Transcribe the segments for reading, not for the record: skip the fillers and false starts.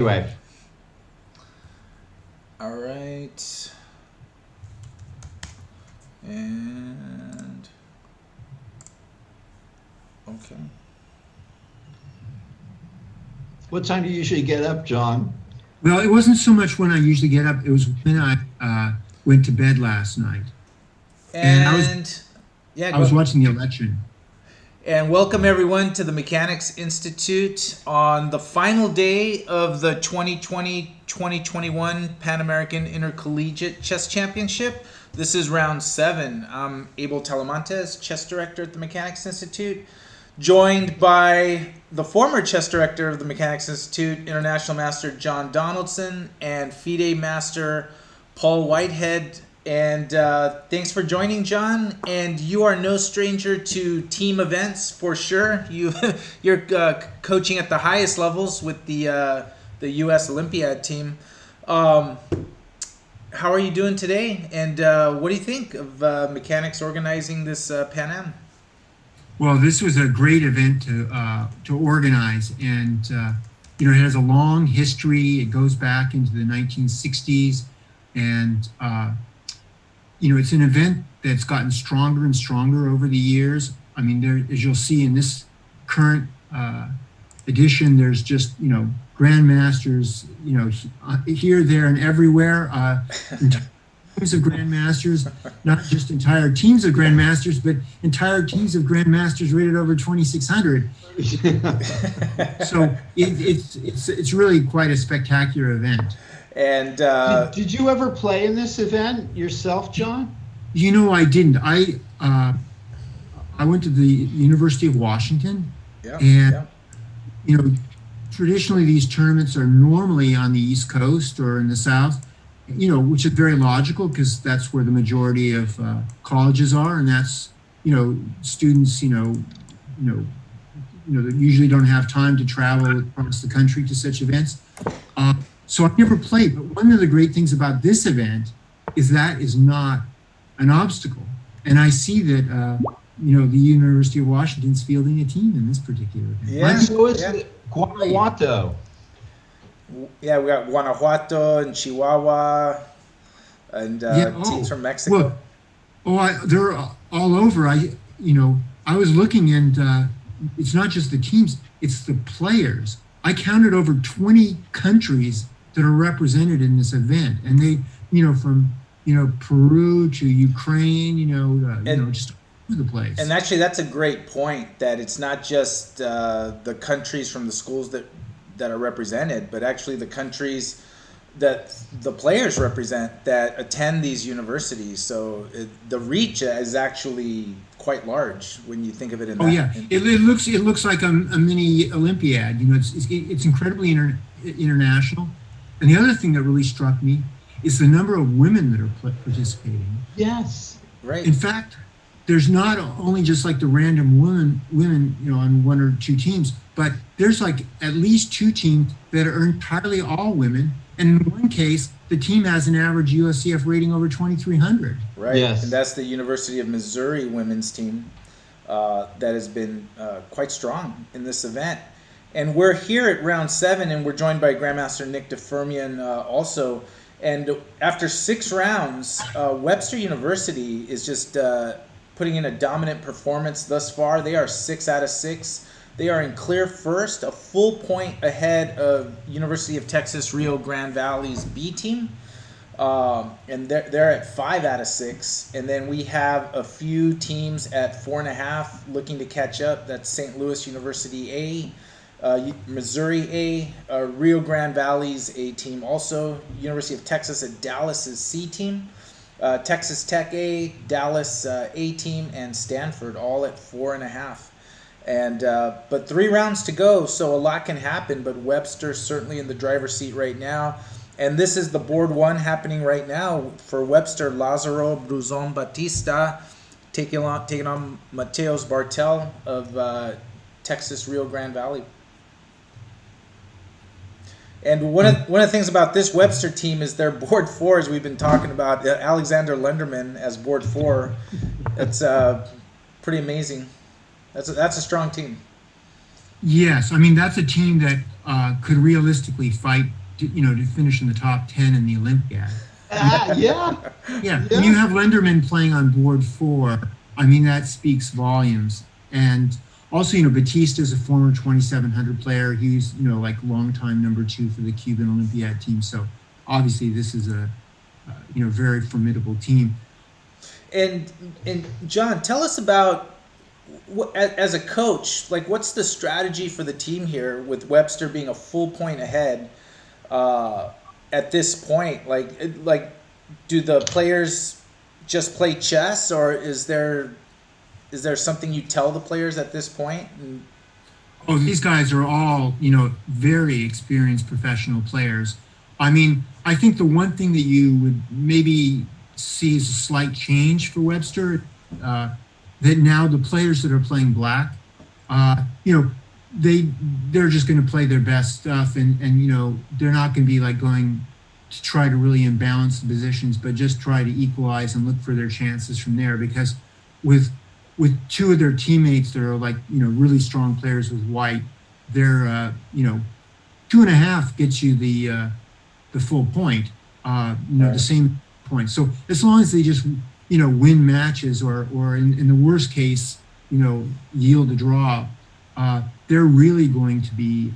Anyway, All right. And okay. what time do you usually get up, John? Well, it wasn't so much when I usually get up. It was when I went to bed last night. And I was watching the election. And welcome everyone to the Mechanics Institute on the final day of the 2020-2021 Pan American Intercollegiate Chess Championship. This is round 7. I'm Abel Talamantes, chess director at the Mechanics Institute, joined by the former chess director of the Mechanics Institute, International Master John Donaldson, and FIDE Master Paul Whitehead. And thanks for joining, John. And you are no stranger to team events, for sure. You're coaching at the highest levels with the U.S. Olympiad team. How are you doing today? And what do you think of Mechanics organizing this Pan Am? Well, this was a great event to organize, and it has a long history. It goes back into the 1960s, and it's an event that's gotten stronger and stronger over the years. I mean, there, as you'll see in this current edition, there's just grandmasters, here, there, and everywhere. Teams of grandmasters, not just entire teams of grandmasters, but entire teams of grandmasters rated over 2,600. So it's really quite a spectacular event. And did you ever play in this event yourself, John? I didn't. I went to the University of Washington, traditionally these tournaments are normally on the East Coast or in the South, which is very logical because that's where the majority of colleges are, and that's students that usually don't have time to travel across the country to such events. So I've never played, but one of the great things about this event is that is not an obstacle. And I see that, the University of Washington's fielding a team in this particular event. Yeah, so is Guanajuato. Yeah, we got Guanajuato and Chihuahua and teams from Mexico. They're all over. I was looking, and it's not just the teams, it's the players. I counted over 20 countries that are represented in this event, and they, from Peru to Ukraine, just all over the place. And actually, that's a great point. That it's not just the countries from the schools that are represented, but actually the countries that the players represent that attend these universities. So the reach is actually quite large when you think of it in that. It looks like a mini Olympiad. It's incredibly international. And the other thing that really struck me is the number of women that are participating. Yes, right. In fact, there's not only just like the random women, on one or two teams, but there's like at least 2 teams that are entirely all women. And in one case, the team has an average USCF rating over 2,300. Right. Yes. And that's the University of Missouri women's team that has been quite strong in this event. And we're here at round 7, and we're joined by Grandmaster Nick DeFermian also. And after 6 rounds, Webster University is just putting in a dominant performance thus far. They are 6 out of 6. They are in clear first, a full point ahead of University of Texas Rio Grande Valley's B team. And they're at 5 out of 6. And then we have a few teams at 4.5 looking to catch up. That's St. Louis University A, Missouri A, Rio Grande Valley's A team also, University of Texas at Dallas's C team, Texas Tech A, Dallas A team, and Stanford all at 4.5. And but 3 rounds to go, so a lot can happen. But Webster certainly in the driver's seat right now. And this is the board 1 happening right now for Webster. Lazaro Bruzon Batista taking on Mateos Bartel of Texas Rio Grande Valley. And one of the things about this Webster team is their board 4, as we've been talking about, Alexander Lenderman as board 4. It's pretty amazing. That's a strong team. Yes, I mean that's a team that could realistically fight, to finish in the top 10 in the Olympiad. Yeah. Yeah, Yeah. when you have Lenderman playing on board 4, I mean, that speaks volumes. And also, Batista's a former 2,700 player. He's, like longtime number 2 for the Cuban Olympiad team. So obviously this is a, very formidable team. And John, tell us about, as a coach, like what's the strategy for the team here with Webster being a full point ahead at this point? Like, do the players just play chess, or is there something you tell the players at this point? Oh, these guys are all, very experienced professional players. I mean, I think the one thing that you would maybe see as a slight change for Webster, that now the players that are playing black, they're just going to play their best stuff, and they're not going to be like going to try to really imbalance the positions, but just try to equalize and look for their chances from there. Because with 2 of their teammates that are like really strong players with white, they're 2.5 gets you the full point, Right. the same point. So as long as they just win matches, or in the worst case yield a draw, they're really going to be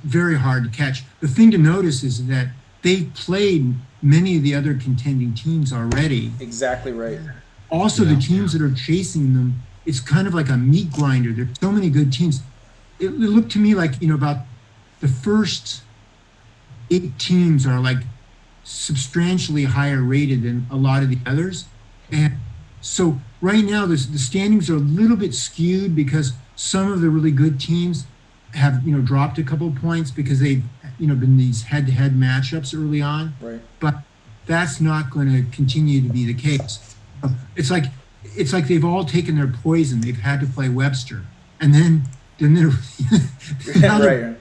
very hard to catch. The thing to notice is that they've played many of the other contending teams already. Exactly right. Also, the teams that are chasing them, it's kind of like a meat grinder. There's so many good teams. It looked to me like, about the first 8 teams are like substantially higher rated than a lot of the others. And so right now, the standings are a little bit skewed because some of the really good teams have, dropped a couple of points because they've, been these head-to-head matchups early on. Right. But that's not going to continue to be the case. It's like they've all taken their poison. They've had to play Webster, and then they're Right.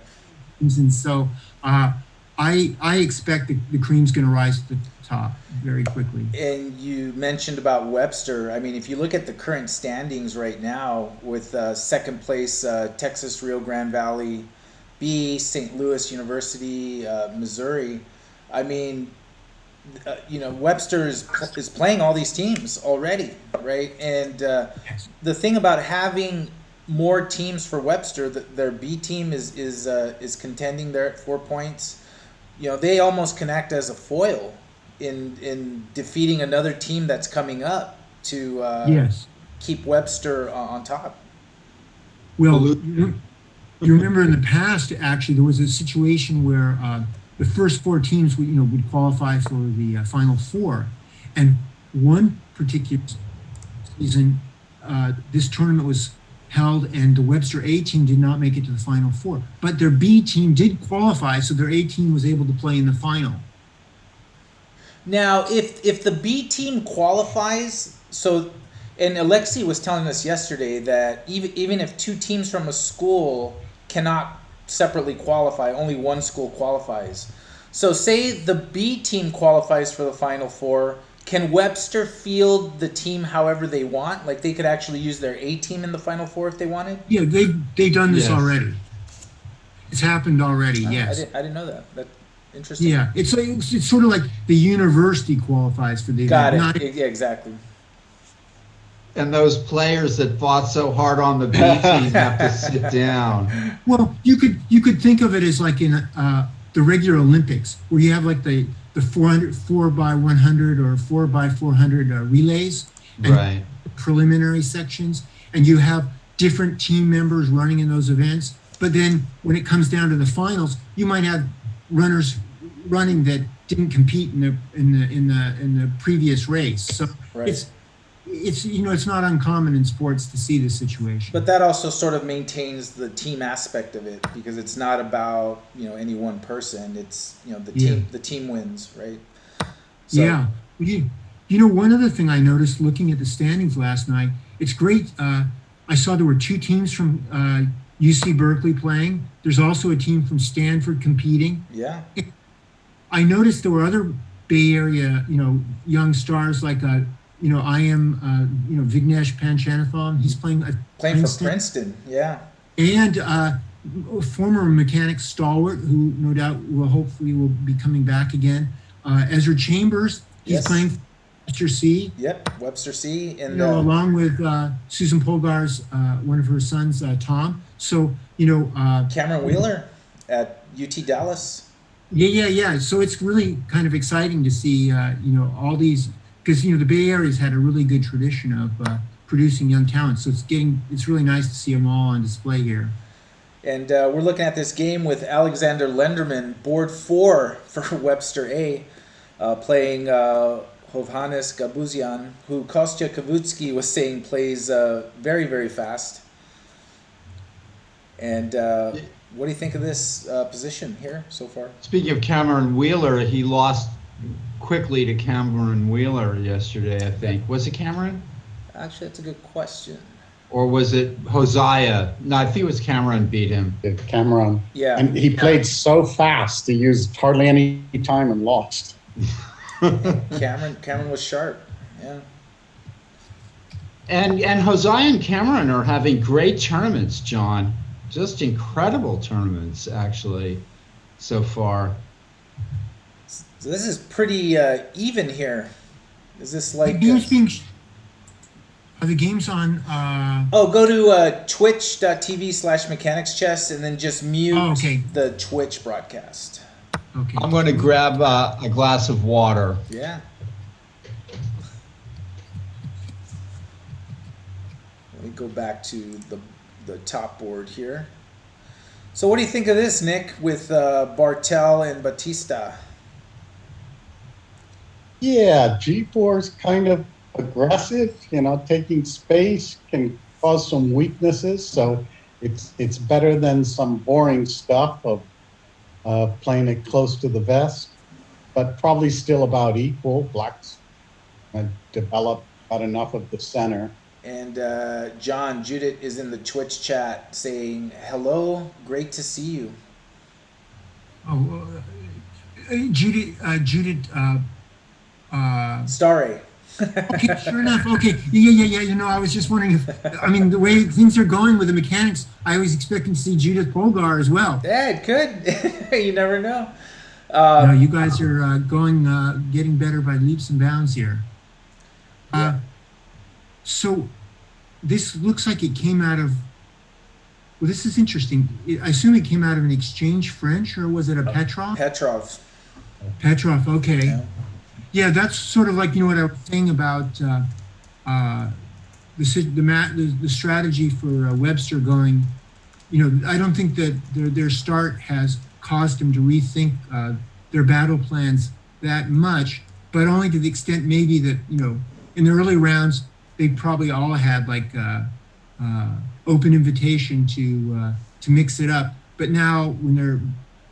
And so I expect the cream's going to rise to the top very quickly. And you mentioned about Webster. I mean, if you look at the current standings right now, with second place Texas Rio Grande Valley, B, St. Louis University, Missouri. I mean, Webster is playing all these teams already, right? And the thing about having more teams for Webster, their B team is contending there at 4 points. They almost connect as a foil in defeating another team that's coming up to keep Webster on top. Well, you remember in the past, actually, there was a situation where the first 4 teams would qualify for the Final Four, and one particular season, this tournament was held, and the Webster A team did not make it to the Final Four, but their B team did qualify, so their A team was able to play in the final. Now, if the B team qualifies, and Alexei was telling us yesterday that even if 2 teams from a school cannot separately qualify, only one school qualifies. So say the B team qualifies for the Final Four, can Webster field the team however they want? Like they could actually use their A team in the Final Four if they wanted? Yeah, they've done this already. It's happened already, yes. I didn't know that. That's interesting. Yeah, it's sort of like the university qualifies for the Got event. it. Yeah, exactly. And those players that fought so hard on the B team have to sit down. Well, you could think of it as like in the regular Olympics, where you have like the 4x100 or 4x400 relays, and Right. preliminary sections, and you have different team members running in those events. But then when it comes down to the finals, you might have runners running that didn't compete in the previous race. So Right. it's not uncommon in sports to see this situation. But that also sort of maintains the team aspect of it, because it's not about any one person. It's the team wins, right? So, Yeah. One other thing I noticed looking at the standings last night, it's great. I saw there were 2 teams from UC Berkeley playing. There's also a team from Stanford competing. Yeah. I noticed there were other Bay Area, young stars like Vignesh Panchanathan. He's playing Playing for Princeton. Yeah. And a former mechanic stalwart who no doubt will be coming back again. Ezra Chambers, he's Yes. playing for Webster C. Yep, Webster C. And Along with Susan Polgar's one of her sons, Tom. So Cameron Wheeler at UT Dallas. Yeah. So it's really kind of exciting to see all these, because the Bay Area's had a really good tradition of producing young talent. So it's really nice to see them all on display here. And we're looking at this game with Alexander Lenderman, board 4 for Webster A, playing Hovhannes Gabuzian, who Kostya Kavutsky was saying plays very, very fast. And what do you think of this position here so far? Speaking of Cameron Wheeler, he lost quickly to Cameron Wheeler yesterday, I think. Was it Cameron? Actually, that's a good question. Or was it Hosea? No, I think it was Cameron beat him. Cameron. Yeah. And he played so fast, he used hardly any time and lost. Cameron was sharp. Yeah. And Hosea and Cameron are having great tournaments, John. Just incredible tournaments, actually, so far. So this is pretty even here. Is this like... Are the games on... go to twitch.tv/mechanicschess and then just mute the Twitch broadcast. Okay. I'm going to grab a glass of water. Yeah. Let me go back to the top board here. So what do you think of this, Nick, with Bartel and Batista? Yeah, G4's kind of aggressive, taking space can cause some weaknesses. So it's better than some boring stuff of playing it close to the vest, but probably still about equal. Black's developed about enough of the center. And John, Judith is in the Twitch chat saying, hello, great to see you. Oh, Judith, Starry. Okay, sure enough. Okay, yeah. I was just wondering if, the way things are going with the mechanics, I was expecting to see Judith Polgar as well. Yeah, it could. You never know. No, you guys are getting better by leaps and bounds here. Yeah. So this looks like it came out of, well, this is interesting. I assume it came out of an exchange French, or was it a Petrov? Petrov, okay. Yeah, that's sort of like, what I was saying about the strategy for Webster going, I don't think that their start has caused them to rethink their battle plans that much, but only to the extent maybe that, in the early rounds, they probably all had like open invitation to mix it up. But now when they're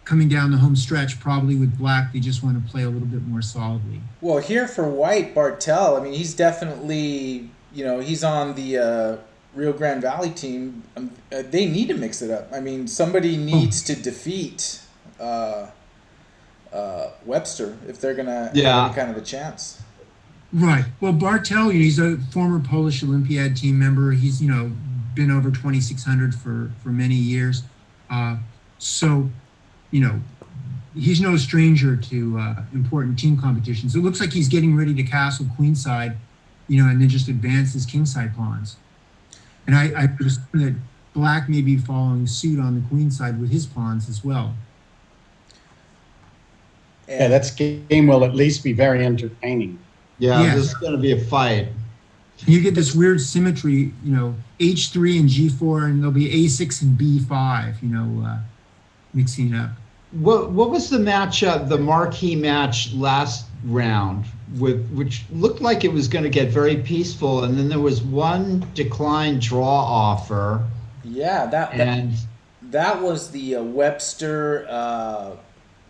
coming down the home stretch, probably with Black, they just want to play a little bit more solidly. Well, here for White, Bartel, he's definitely, he's on the Rio Grande Valley team. They need to mix it up. Somebody needs to defeat Webster if they're going to have any kind of a chance. Right. Well, Bartel, he's a former Polish Olympiad team member. He's, been over 2,600 for many years. So, he's no stranger to important team competitions. It looks like he's getting ready to castle queenside, and then just advance his kingside pawns. And I presume that Black may be following suit on the queenside with his pawns as well. Yeah, that game will at least be very entertaining. Yeah, this is going to be a fight. You get this weird symmetry, H3 and G4, and there'll be A6 and B5, mixing it up. What was the matchup, the marquee match last round, which looked like it was going to get very peaceful, and then there was one declined draw offer. Yeah, that was the Webster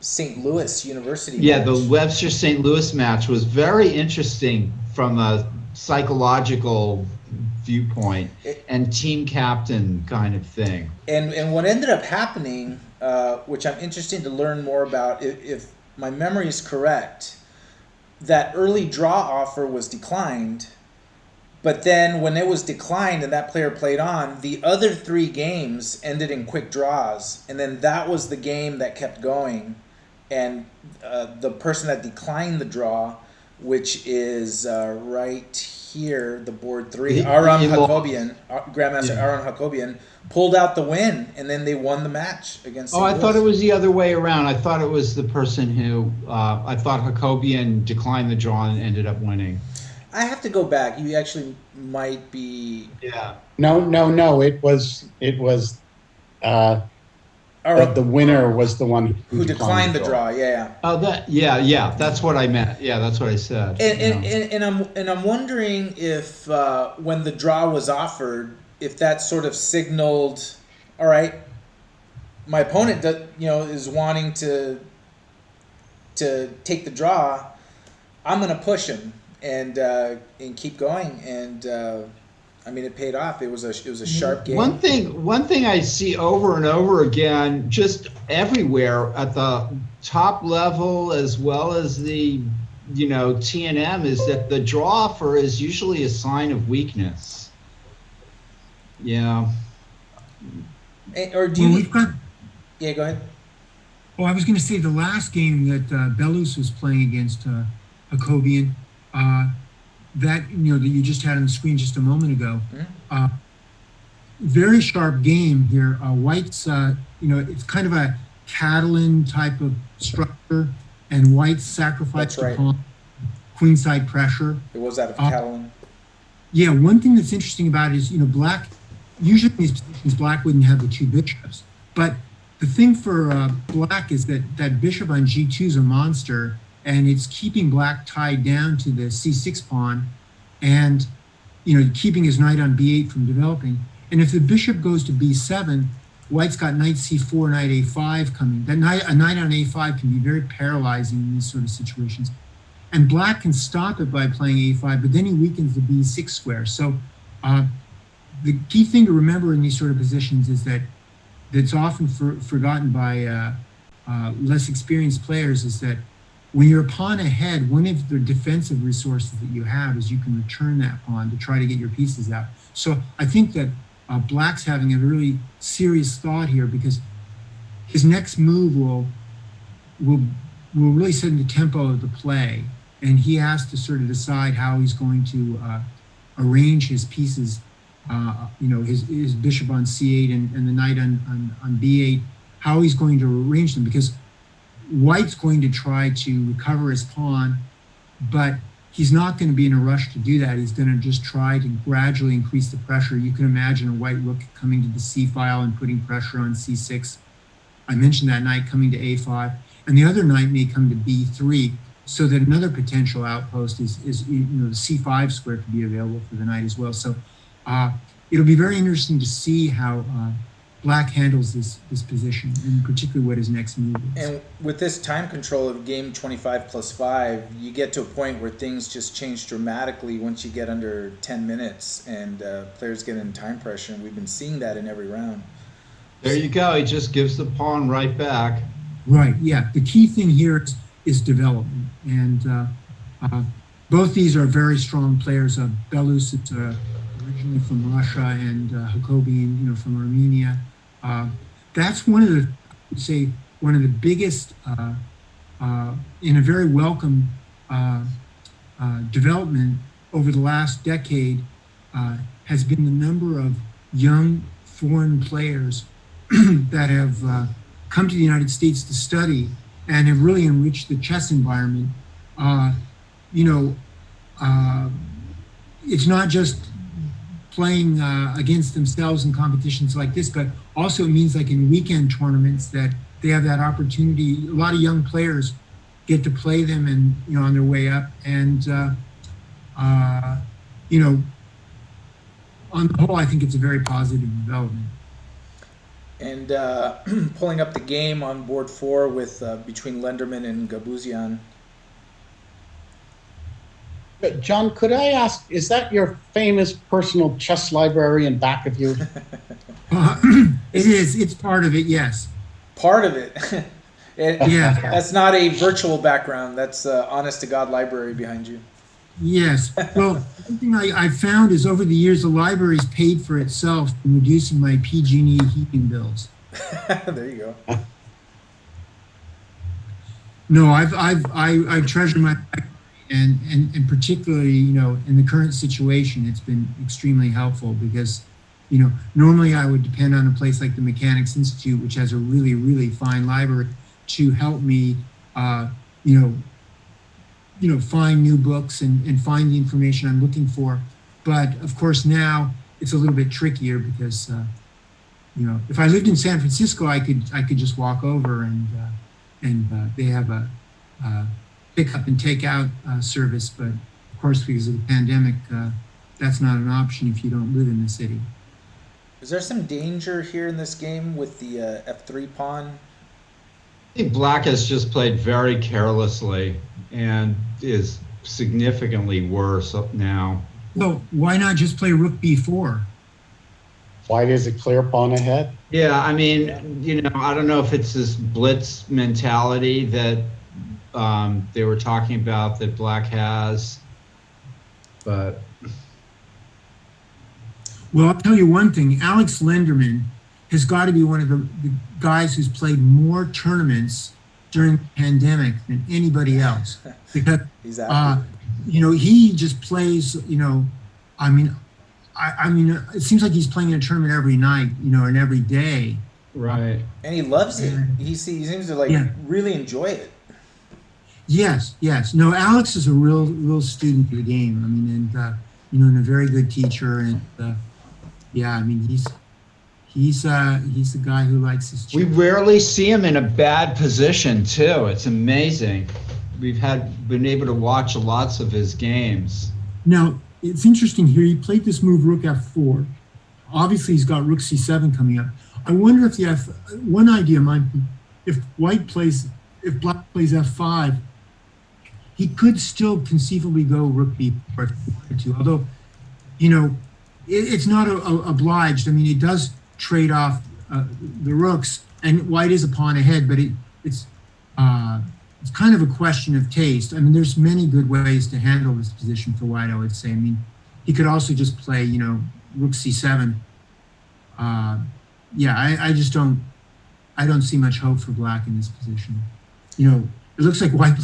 St. Louis University match. The Webster St. Louis match was very interesting from a psychological viewpoint and team captain kind of thing. And what ended up happening, which I'm interested to learn more about, if my memory is correct, that early draw offer was declined, But then when it was declined and that player played on, the other 3 games ended in quick draws. And then that was the game that kept going. And the person that declined the draw, which is right here, the board 3, Aram Hakobian, Grandmaster Aram Hakobian, pulled out the win. And then they won the match against I thought it was the other way around. I thought it was the person who, I thought Hakobian declined the draw and ended up winning. I have to go back. You actually might be. Yeah. No. It was. The winner was the one who declined the draw. Yeah. Oh, that's what I meant. Yeah, that's what I said. And I'm wondering if when the draw was offered, if that sort of signaled, all right, my opponent is wanting to take the draw, I'm going to push him and keep going, and I mean, it paid off. It was a sharp game. One thing I see over and over again, just everywhere at the top level as well as the TNM, is that the draw offer is usually a sign of weakness. Yeah. Or do you? Yeah, go ahead. Oh, I was going to say the last game that Belus was playing against Hakobian, that that you just had on the screen just a moment ago. Very sharp game here. White's it's kind of a Catalan type of structure, and White's sacrificed the pawn, queenside pressure. It was out of Catalan. Yeah, one thing that's interesting about it is Black. Usually in these positions, Black wouldn't have the 2 bishops, but the thing for Black is that bishop on G2 is a monster, and it's keeping Black tied down to the C6 pawn, and keeping his knight on B8 from developing. And if the bishop goes to B7, White's got knight C4, knight A5 coming. A knight on A5 can be very paralyzing in these sort of situations. And Black can stop it by playing A5, but then he weakens the B6 square. So the key thing to remember in these sort of positions is that's often forgotten by less experienced players, is that when you're a pawn ahead, one of the defensive resources that you have is you can return that pawn to try to get your pieces out. So I think that Black's having a really serious thought here, because his next move will really set the tempo of the play, and he has to sort of decide how he's going to arrange his pieces. His bishop on C8 and the knight on B8, how he's going to arrange them, because White's going to try to recover his pawn, but he's not going to be in a rush to do that. He's going to just try to gradually increase the pressure. You can imagine a White rook coming to the C file and putting pressure on C6. I mentioned that knight coming to A5, and the other knight may come to B3, so that another potential outpost is the C5 square could be available for the knight as well. So it'll be very interesting to see how Black handles this position, and particularly what his next move is. And with this time control of game 25+5, you get to a point where things just change dramatically once you get under 10 minutes, and players get in time pressure, and we've been seeing that in every round. There you go. He just gives the pawn right back. Right, yeah. The key thing here is development, and both these are very strong players. Belus is originally from Russia, and Hakobian, from Armenia. That's one of the biggest, in a very welcome development over the last decade, has been the number of young foreign players that have come to the United States to study and have really enriched the chess environment. It's not just playing against themselves in competitions like this, but also it means like in weekend tournaments that they have that opportunity. A lot of young players get to play them and, on their way up. And, on the whole, I think it's a very positive development. And pulling up the game on board 4 with between Lenderman and Gabuzian. John, could I ask, is that your famous personal chess library in back of you? It is. It's part of it, yes. Part of it? Yeah. That's not a virtual background. That's honest-to-God library behind you. Yes. Well, one thing I found is over the years, the library's paid for itself in reducing my PG&E heating bills. There you go. No, I treasure my library, and particularly, in the current situation, it's been extremely helpful because, normally I would depend on a place like the Mechanics Institute, which has a really, really fine library, to help me, you know, find new books and find the information I'm looking for. But of course, now it's a little bit trickier because, if I lived in San Francisco, I could just walk over and they have a pick up and take out service. But of course, because of the pandemic, that's not an option if you don't live in the city. Is there some danger here in this game with the F3 pawn? I think Black has just played very carelessly and is significantly worse up now. So why not just play Rook B4? White is a clear pawn ahead. Yeah, I mean, I don't know if it's this blitz mentality that they were talking about that Black has, but Well, I'll tell you one thing. Alex Lenderman has got to be one of the guys who's played more tournaments during the pandemic than anybody else. Because, He's active. he just plays, I mean, it seems like he's playing in a tournament every night, and every day. right. And he loves it. He seems to really enjoy it. Yes, yes. No, Alex is a real student of the game. I mean, and a very good teacher. And he's the guy who likes his We children. rarely see him in a bad position too. It's amazing. We've been able to watch lots of his games. Now, it's interesting here. He played this move, Rook F4. Obviously, he's got Rook C7 coming up. I wonder if one idea might be if Black plays F5, he could still conceivably go Rook B4 if he wanted to. Although, it's not obliged. I mean, it does trade off the rooks, and White is a pawn ahead, but it's kind of a question of taste. I mean, there's many good ways to handle this position for White, I would say. I mean, he could also just play, Rook C7. I just don't see much hope for Black in this position. It looks like White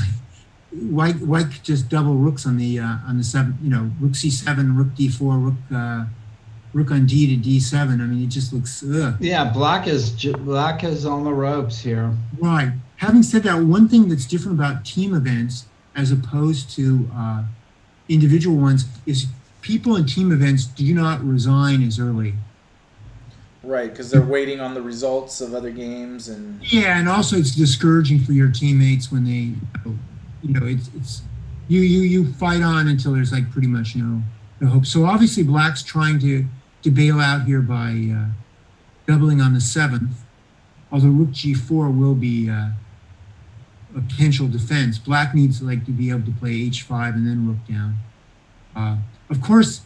could just double rooks on the seven. Rook C7, Rook D4, Rook on D to D7. I mean, it just looks. Ugh. Yeah, Black is on the ropes here. Right. Having said that, one thing that's different about team events as opposed to individual ones is people in team events do not resign as early. Right, because they're waiting on the results of other games and. Yeah, and also it's discouraging for your teammates when they, it's you fight on until there's like pretty much no hope. So obviously Black's trying to bail out here by doubling on the 7th, although Rook G4 will be a potential defense. Black needs to be able to play H5 and then Rook down. Of course,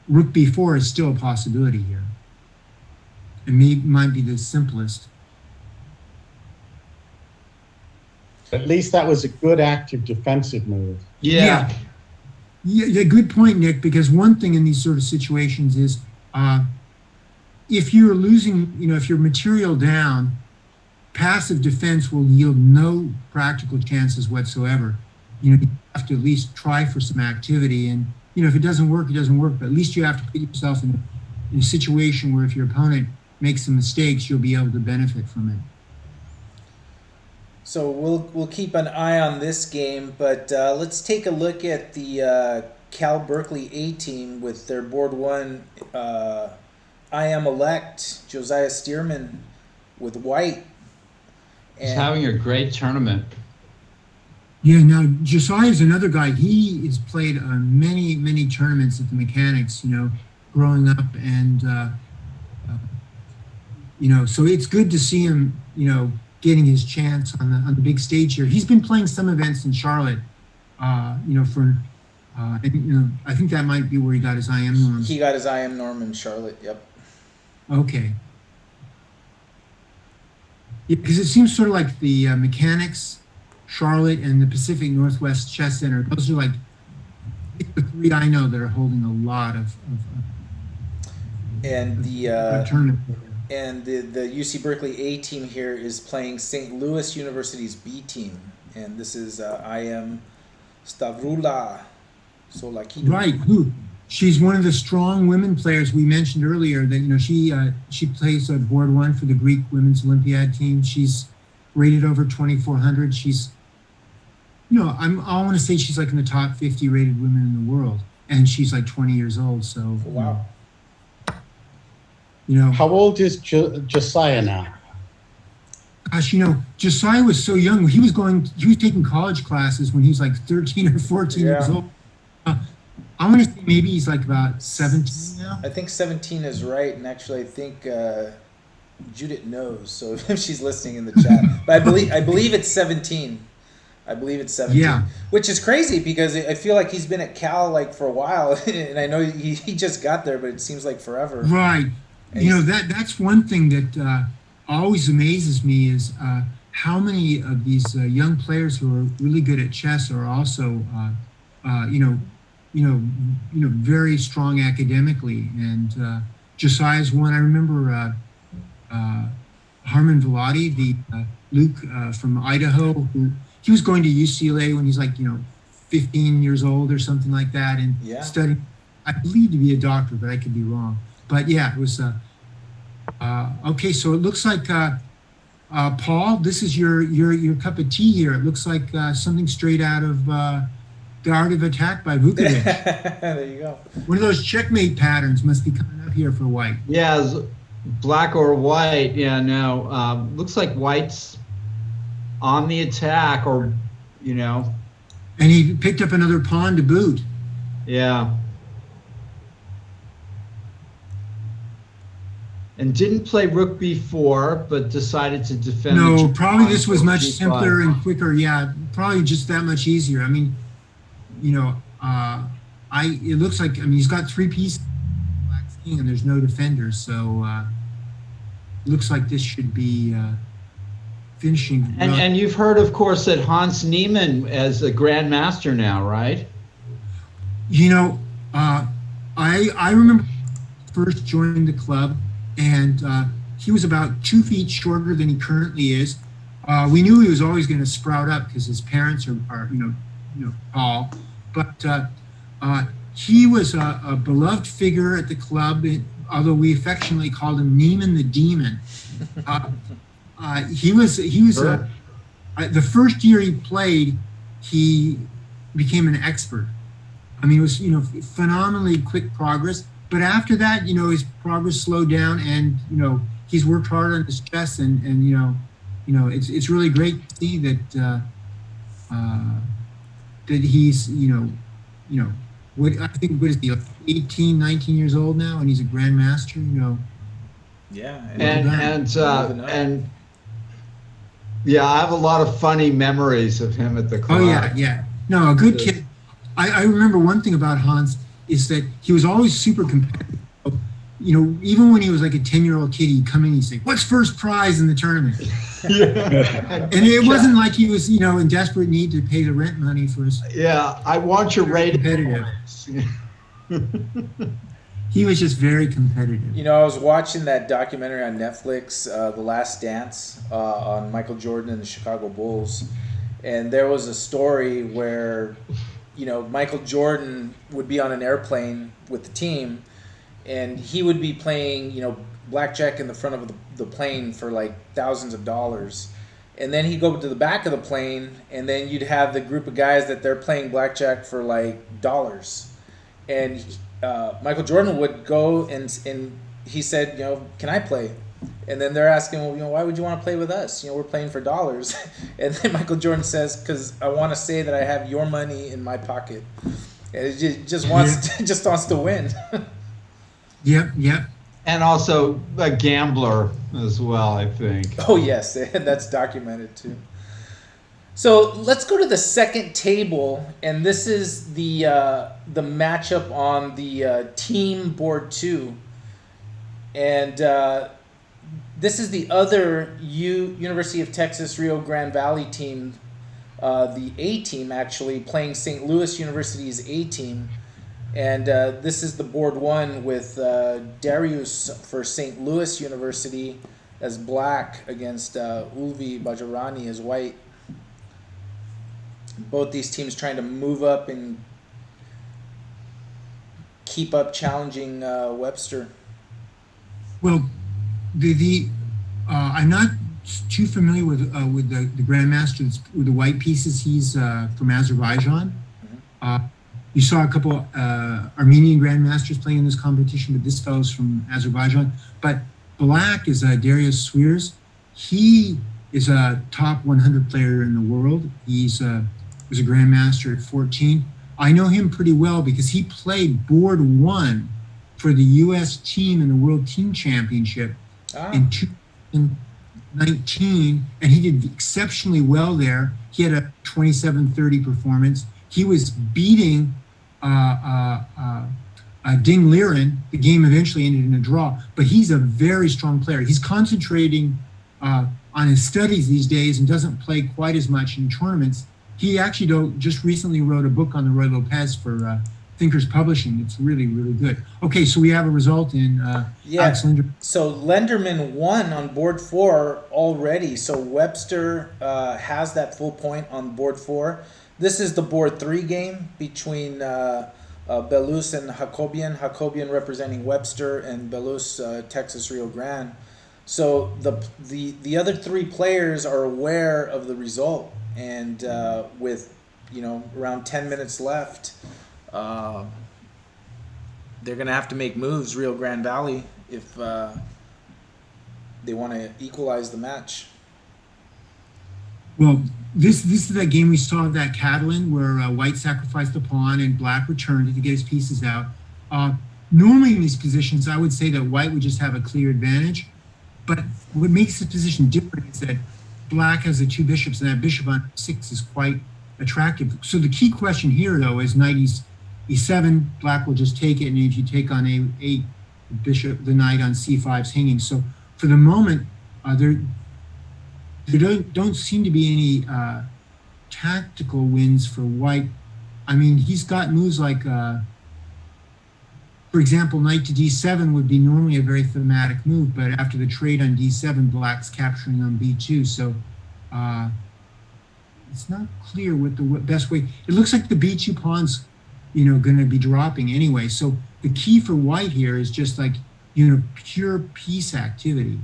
Rook B4 is still a possibility here. It might be the simplest. At least that was a good active defensive move. Yeah. Yeah, good point, Nick, because one thing in these sort of situations is if you're losing, if you're material down, passive defense will yield no practical chances whatsoever. You have to at least try for some activity. And, if it doesn't work, it doesn't work. But at least you have to put yourself in a situation where if your opponent makes some mistakes, you'll be able to benefit from it. So we'll keep an eye on this game, but let's take a look at the Cal Berkeley A team with their board one IM elect Josiah Stearman with White. He's having a great tournament. Yeah, now Josiah is another guy. He has played many tournaments at the Mechanics, growing up, and so it's good to see him, getting his chance on the big stage here. He's been playing some events in Charlotte, I think that might be where he got his IM norm. He got his IM norm in Charlotte. Yep. Okay. Yeah, because it seems sort of like the Mechanics, Charlotte, and the Pacific Northwest Chess Center. Those are like the three I know that are holding a lot of And tournament. and the UC Berkeley A team here is playing St. Louis University's B team, and this is I am Stavrula Solakidou. Right. Who? She's one of the strong women players we mentioned earlier. That she plays board one for the Greek Women's Olympiad team. She's rated over 2,400. She's, I want to say she's like in the top 50 rated women in the world, and she's like 20 years old. So Wow. How old is Josiah now? Gosh, Josiah was so young. He was taking college classes when he was like 13 or 14 years old. I want to say maybe he's like about 17 now. I think 17 is right, and actually I think Judith knows, so if she's listening in the chat. But I believe it's 17. I believe it's 17. Yeah. Which is crazy because I feel like he's been at Cal like for a while, and I know he just got there, but it seems like forever. Right. That's one thing that always amazes me is how many of these young players who are really good at chess are also, very strong academically. And Josiah's one. I remember Harmon Velati, the Luke from Idaho, who he was going to UCLA when he's like 15 years old or something like that, and studying, I believe, to be a doctor, but I could be wrong. But yeah, it was okay. So it looks like Paul, this is your cup of tea here. It looks like something straight out of The Art of Attack by Vukovic. There you go. One of those checkmate patterns must be coming up here for white. Yeah, black or white. Yeah, no. Looks like white's on the attack, or And he picked up another pawn to boot. Yeah. And didn't play rook b4, but decided to defend. No, probably this was much simpler and quicker. Yeah, probably just that much easier. I mean, it looks like, he's got three pieces, black king, and there's no defenders. So it looks like this should be finishing. And you've heard, of course, that Hans Niemann is a grandmaster now, right? I remember first joining the club, and he was about 2 feet shorter than he currently is. We knew he was always going to sprout up because his parents are tall, but he was a beloved figure at the club, although we affectionately called him Niemann the Demon. He was Sure. The first year he played, he became an expert. It was phenomenally quick progress. But after that, his progress slowed down, and he's worked hard on his chess, and it's really great to see that that he's what is he, like 18, 19 years old now, and he's a grandmaster. Yeah. And yeah, I have a lot of funny memories of him at the club. Oh yeah. No, a good kid. I remember one thing about Hans is that he was always super competitive. Even when he was like a 10-year-old kid, he'd come in and he'd say, "What's first prize in the tournament?" And it wasn't like he was, in desperate need to pay the rent money for his. Yeah, I want your rating. Competitive. He was just very competitive. I was watching that documentary on Netflix, The Last Dance, on Michael Jordan and the Chicago Bulls. And there was a story where, Michael Jordan would be on an airplane with the team, and he would be playing, blackjack in the front of the plane for like thousands of dollars. And then he'd go to the back of the plane, and then you'd have the group of guys that they're playing blackjack for like dollars. And Michael Jordan would go and he said, "Can I play?" And then they're asking, "Well, why would you want to play with us? We're playing for dollars." And then Michael Jordan says, "Because I want to say that I have your money in my pocket." And it just wants to win. Yep. And also a gambler as well, I think. Oh yes, that's documented too. So let's go to the second table, and this is the matchup on the team board 2, and this is the other University of Texas Rio Grande Valley team the A team actually playing St. Louis University's A team. And this is the board one with Darius for St. Louis University as black against Ulvi Bajarani as white. Both these teams trying to move up and keep up challenging Webster. Well, I'm not too familiar with the Grandmaster with the white pieces. He's from Azerbaijan. You saw a couple Armenian Grandmasters playing in this competition, but this fellow's from Azerbaijan. But black is Darius Swears. He is a top 100 player in the world. He's was a Grandmaster at 14. I know him pretty well because he played board one for the U.S. team in the World Team Championship in 2019, and he did exceptionally well there. He had a 27-30 performance. He was beating Ding Liren. The game eventually ended in a draw, but he's a very strong player. He's concentrating on his studies these days and doesn't play quite as much in tournaments. He actually just recently wrote a book on the Roy Lopez for Thinkers Publishing. It's really, really good. Okay, so we have a result in Alex Lenderman. So Lenderman won on board 4 already. So Webster has that full point on board 4. This is the board 3 game between Belus and Jacobian. Jacobian representing Webster and Belus, Texas Rio Grande. So the other 3 players are aware of the result, and with around 10 minutes left, they're going to have to make moves, Rio Grande Valley, if they want to equalize the match. Well, this is that game we saw of that Catalan where white sacrificed the pawn and black returned it to get his pieces out. Normally in these positions, I would say that white would just have a clear advantage. But what makes the position different is that black has the 2 bishops, and that bishop on 6 is quite attractive. So the key question here, though, is knight e7. Black will just take it, and if you take on a8, the knight on c5 is hanging. So for the moment, there don't seem to be any tactical wins for white. I mean, he's got moves like, for example, knight to d7 would be normally a very thematic move, but after the trade on d7, black's capturing on b2. So it's not clear what the best way. It looks like the b2 pawn's, going to be dropping anyway. So the key for white here is just like, pure piece activity.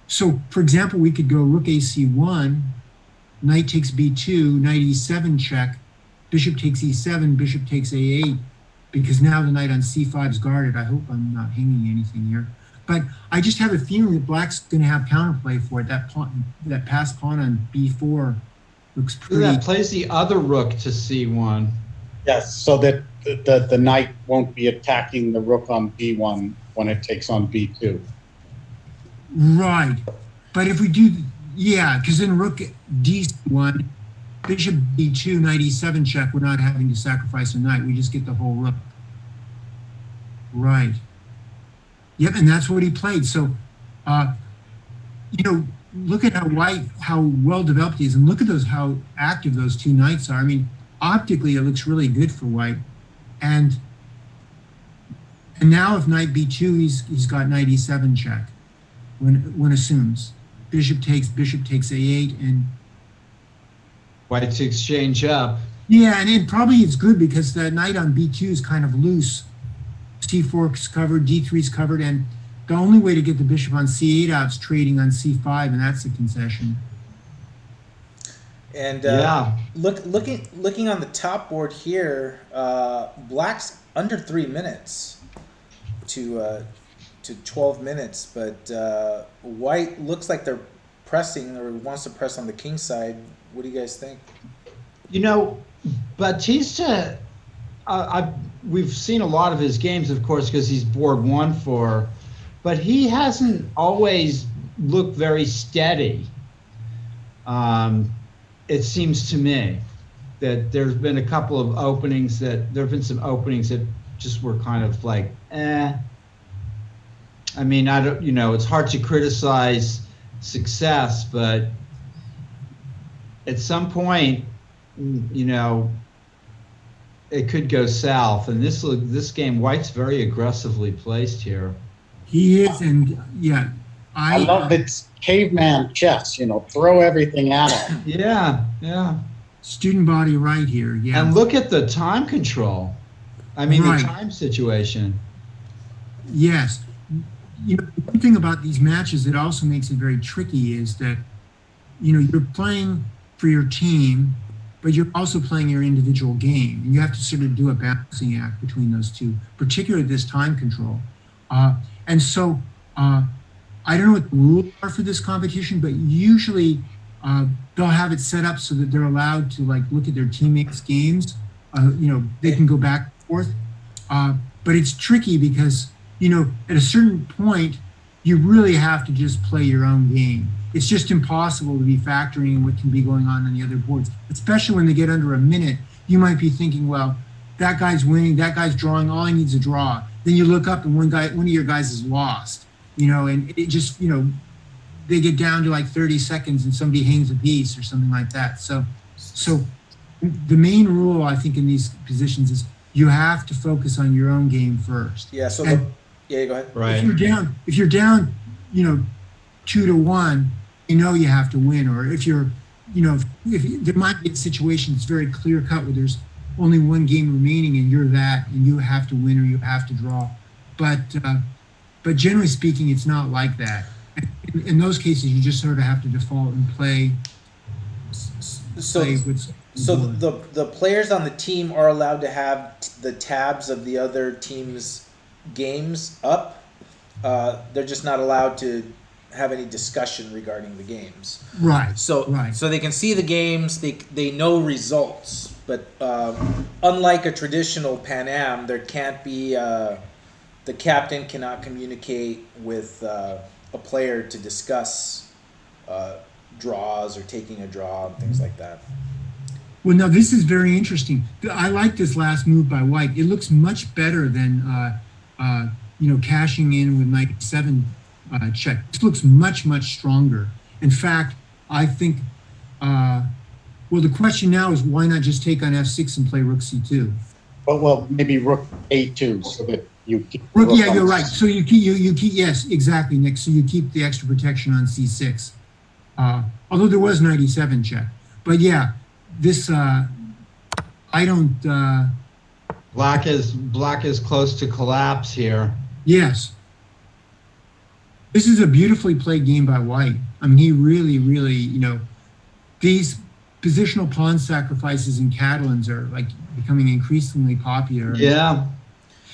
So, for example, we could go rook ac1, knight takes b2, knight e7 check, bishop takes e7, bishop takes a8, because now the knight on c5 is guarded. I hope I'm not hanging anything here. But I just have a feeling that black's going to have counterplay for it. That passed pawn on b4 looks pretty... That plays the other rook to c1. Yes, so that the knight won't be attacking the rook on b1 when it takes on b2. Right. But if we do, because then rook d1, bishop b2, knight e7 check, we're not having to sacrifice a knight. We just get the whole rook. Right. Yep, and that's what he played. So, look at how well developed he is, and look at how active those 2 knights are. I mean, optically, it looks really good for white. And now if knight b2, he's got knight e7 check. When assumes bishop takes a8, and White to exchange up. Yeah, and it probably it's good because the knight on b2 is kind of loose. c4 is covered, d3 is covered, and the only way to get the bishop on c8 out is trading on c5, and that's a concession. And looking on the top board here, black's under 3 minutes to 12 minutes, but white looks like they're pressing or wants to press on the king side. What do you guys think? Batista, we've seen a lot of his games, of course, because he's board 1-4, but he hasn't always looked very steady. It seems to me that there's been a couple of openings there have been some openings that just were kind of like, I mean, I don't, it's hard to criticize success, but at some point, you know, it could go south. And this game, White's very aggressively placed here. He is, and yeah, I love its caveman chess, throw everything at him. Yeah, yeah. student body right here. Yeah. And look at the time control. I mean, Right. the time situation. Yes. One thing about these matches that also makes it very tricky is that, you're playing for your team, but you're also playing your individual game. And you have to sort of do a balancing act between those two, particularly this time control. And so I don't know what the rules are for this competition, but usually they'll have it set up so that they're allowed to look at their teammates' games. They can go back and forth. But it's tricky because, at a certain point, you really have to just play your own game. It's just impossible to be factoring in what can be going on the other boards, especially when they get under a minute. You might be thinking, well, that guy's winning, that guy's drawing, all he needs is a draw. Then you look up and one of your guys is lost, and it just, they get down to 30 seconds and somebody hangs a piece or something like that. So the main rule, I think, in these positions is you have to focus on your own game first. Yeah. So go ahead. Right. If you're down, 2-1, you have to win. Or if you're, if there might be a situation that's very clear cut where there's only one game remaining and you're that, and you have to win or you have to draw. But generally speaking, it's not like that. In those cases, you just sort of have to default and play. So the players on the team are allowed to have the tabs of the other team's games up. They're just not allowed to have any discussion regarding the games. Right. So they can see the games. They know results. But unlike a traditional Pan Am, there can't be the captain cannot communicate with a player to discuss draws or taking a draw and things like that. Well, now this is very interesting. I like this last move by White. It looks much better than cashing in with knight 7 check. This looks much stronger. In fact, I think. Well, the question now is why not just take on f6 and play rook c2? Well, maybe rook a2 so that you keep. Rook, yeah, you're right. So you keep yes, exactly, Nick. So you keep the extra protection on c6. Although there was knight e7 check, but yeah. This I don't. Black is close to collapse here. Yes. This is a beautifully played game by White. I mean, he really, these positional pawn sacrifices in Catalans are becoming increasingly popular. Yeah.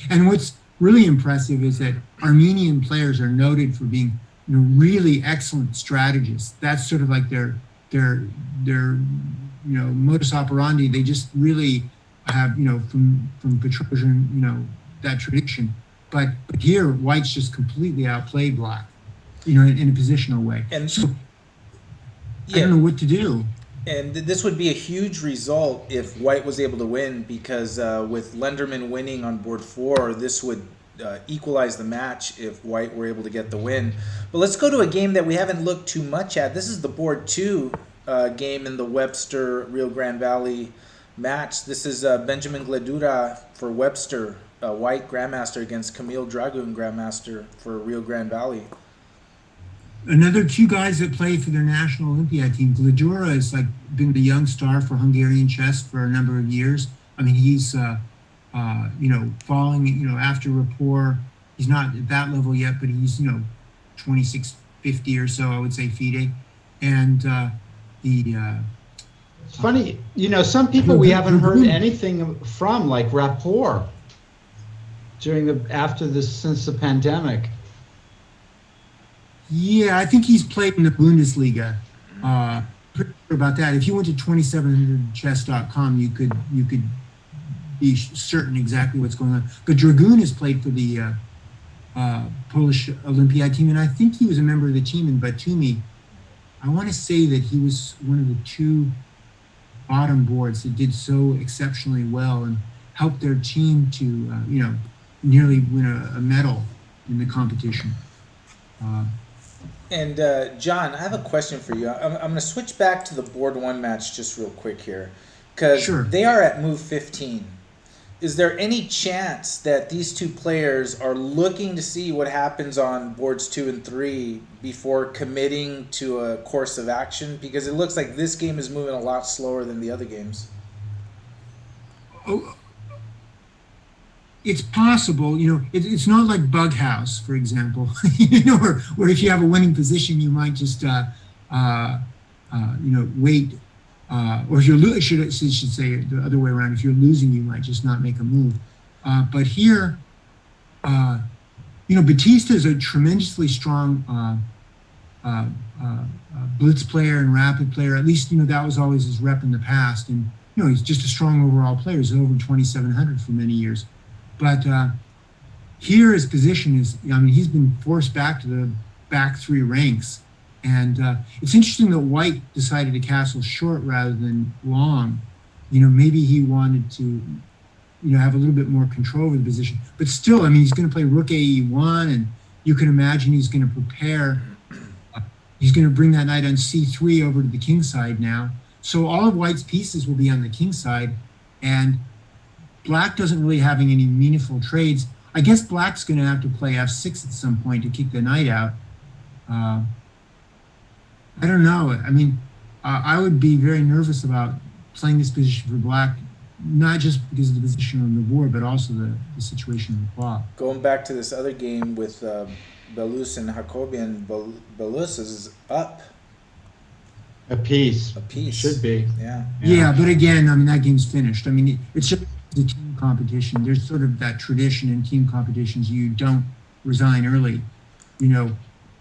And what's really impressive is that Armenian players are noted for being, really excellent strategists. That's sort of their modus operandi. They just really have, from Petrosian, that tradition. But here, White's just completely outplayed Black, in a positional way. And so I don't know what to do. And this would be a huge result if White was able to win, because with Lenderman winning on board 4, this would equalize the match if White were able to get the win. But let's go to a game that we haven't looked too much at. This is the board 2 game in the Webster Rio Grande Valley match. This is Benjamin Gledura for Webster, White Grandmaster, against Camille Dragoon Grandmaster for Rio Grande Valley. Another two guys that play for their national Olympiad team. Gledura has been the young star for Hungarian chess for a number of years. I mean, he's falling, after rapport. He's not at that level yet, but he's 2650 or so, I would say, FIDE. And it's funny, some people we haven't heard anything from, like Rapport, since the pandemic. Yeah, I think he's played in the Bundesliga. Pretty sure about that. If you went to 2700chess.com, you could be certain exactly what's going on. But Dragoon has played for the Polish Olympiad team, and I think he was a member of the team in Batumi. I want to say that he was one of the 2 bottom boards that did so exceptionally well and helped their team to, nearly win a medal in the competition. And John, I have a question for you. I'm going to switch back to the board one match just real quick here, because Sure. they are at move 15. Is there any chance that these two players are looking to see what happens on boards 2 and 3 before committing to a course of action? Because it looks like this game is moving a lot slower than the other games. Oh, it's possible, it's not like Bug House, for example, where if you have a winning position, you might just, wait. Or if you're should say the other way around. If you're losing, you might just not make a move. But here, Batista is a tremendously strong blitz player and rapid player. At least that was always his rep in the past. And he's just a strong overall player. He's over 2,700 for many years. But here, his position is. He's been forced back to the back three ranks. And it's interesting that White decided to castle short rather than long. Maybe he wanted to, have a little bit more control over the position. But still, he's going to play Rook AE1, and you can imagine he's going to prepare. He's going to bring that knight on C3 over to the king side now. So all of White's pieces will be on the king side, and Black doesn't really having any meaningful trades. I guess Black's going to have to play F6 at some point to kick the knight out. I don't know. I would be very nervous about playing this position for Black, not just because of the position on the board, but also the situation in the clock. Going back to this other game with Belus and Jacobian, Belus is up A piece. Should be. Yeah. Yeah, but again, that game's finished. It's just a team competition. There's sort of that tradition in team competitions. You don't resign early.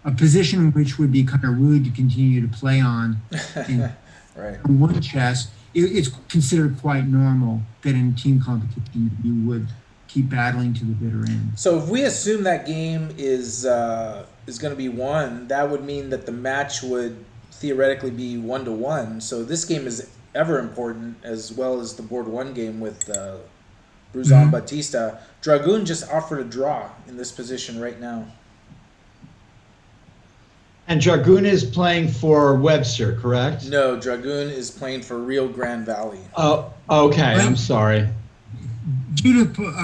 A position which would be kind of rude to continue to play on in right. one chess, it's considered quite normal that in team competition you would keep battling to the bitter end. So if we assume that game is going to be won, that would mean that the match would theoretically be 1-1. So this game is ever important, as well as the board one game with Bruzan Batista. Dragoon just offered a draw in this position right now. And Dragoon is playing for Webster, correct? No, Dragoon is playing for Rio Grande Valley. Oh, okay. I'm sorry. Susan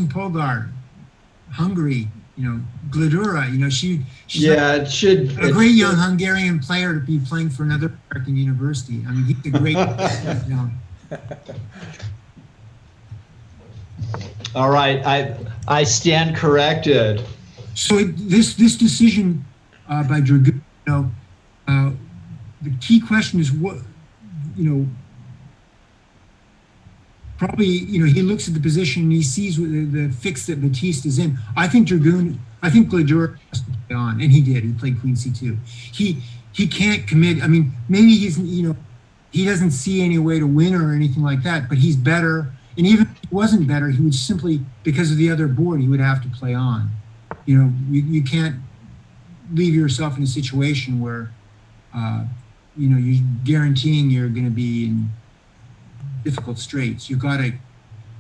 Polgar, Hungary, Gladura, she's it should. a great young Hungarian player to be playing for another American university. He's a great. All right, I stand corrected. So this decision by Dragoon, the key question is what, probably, he looks at the position and he sees the fix that Batiste is in. I think Gladura has to play on, and he did. He played Queen C2. He can't commit. Maybe he's, he doesn't see any way to win or anything like that, but he's better. And even if he wasn't better, he would simply, because of the other board, he would have to play on. You can't leave yourself in a situation where, you're guaranteeing you're going to be in difficult straits. You've got to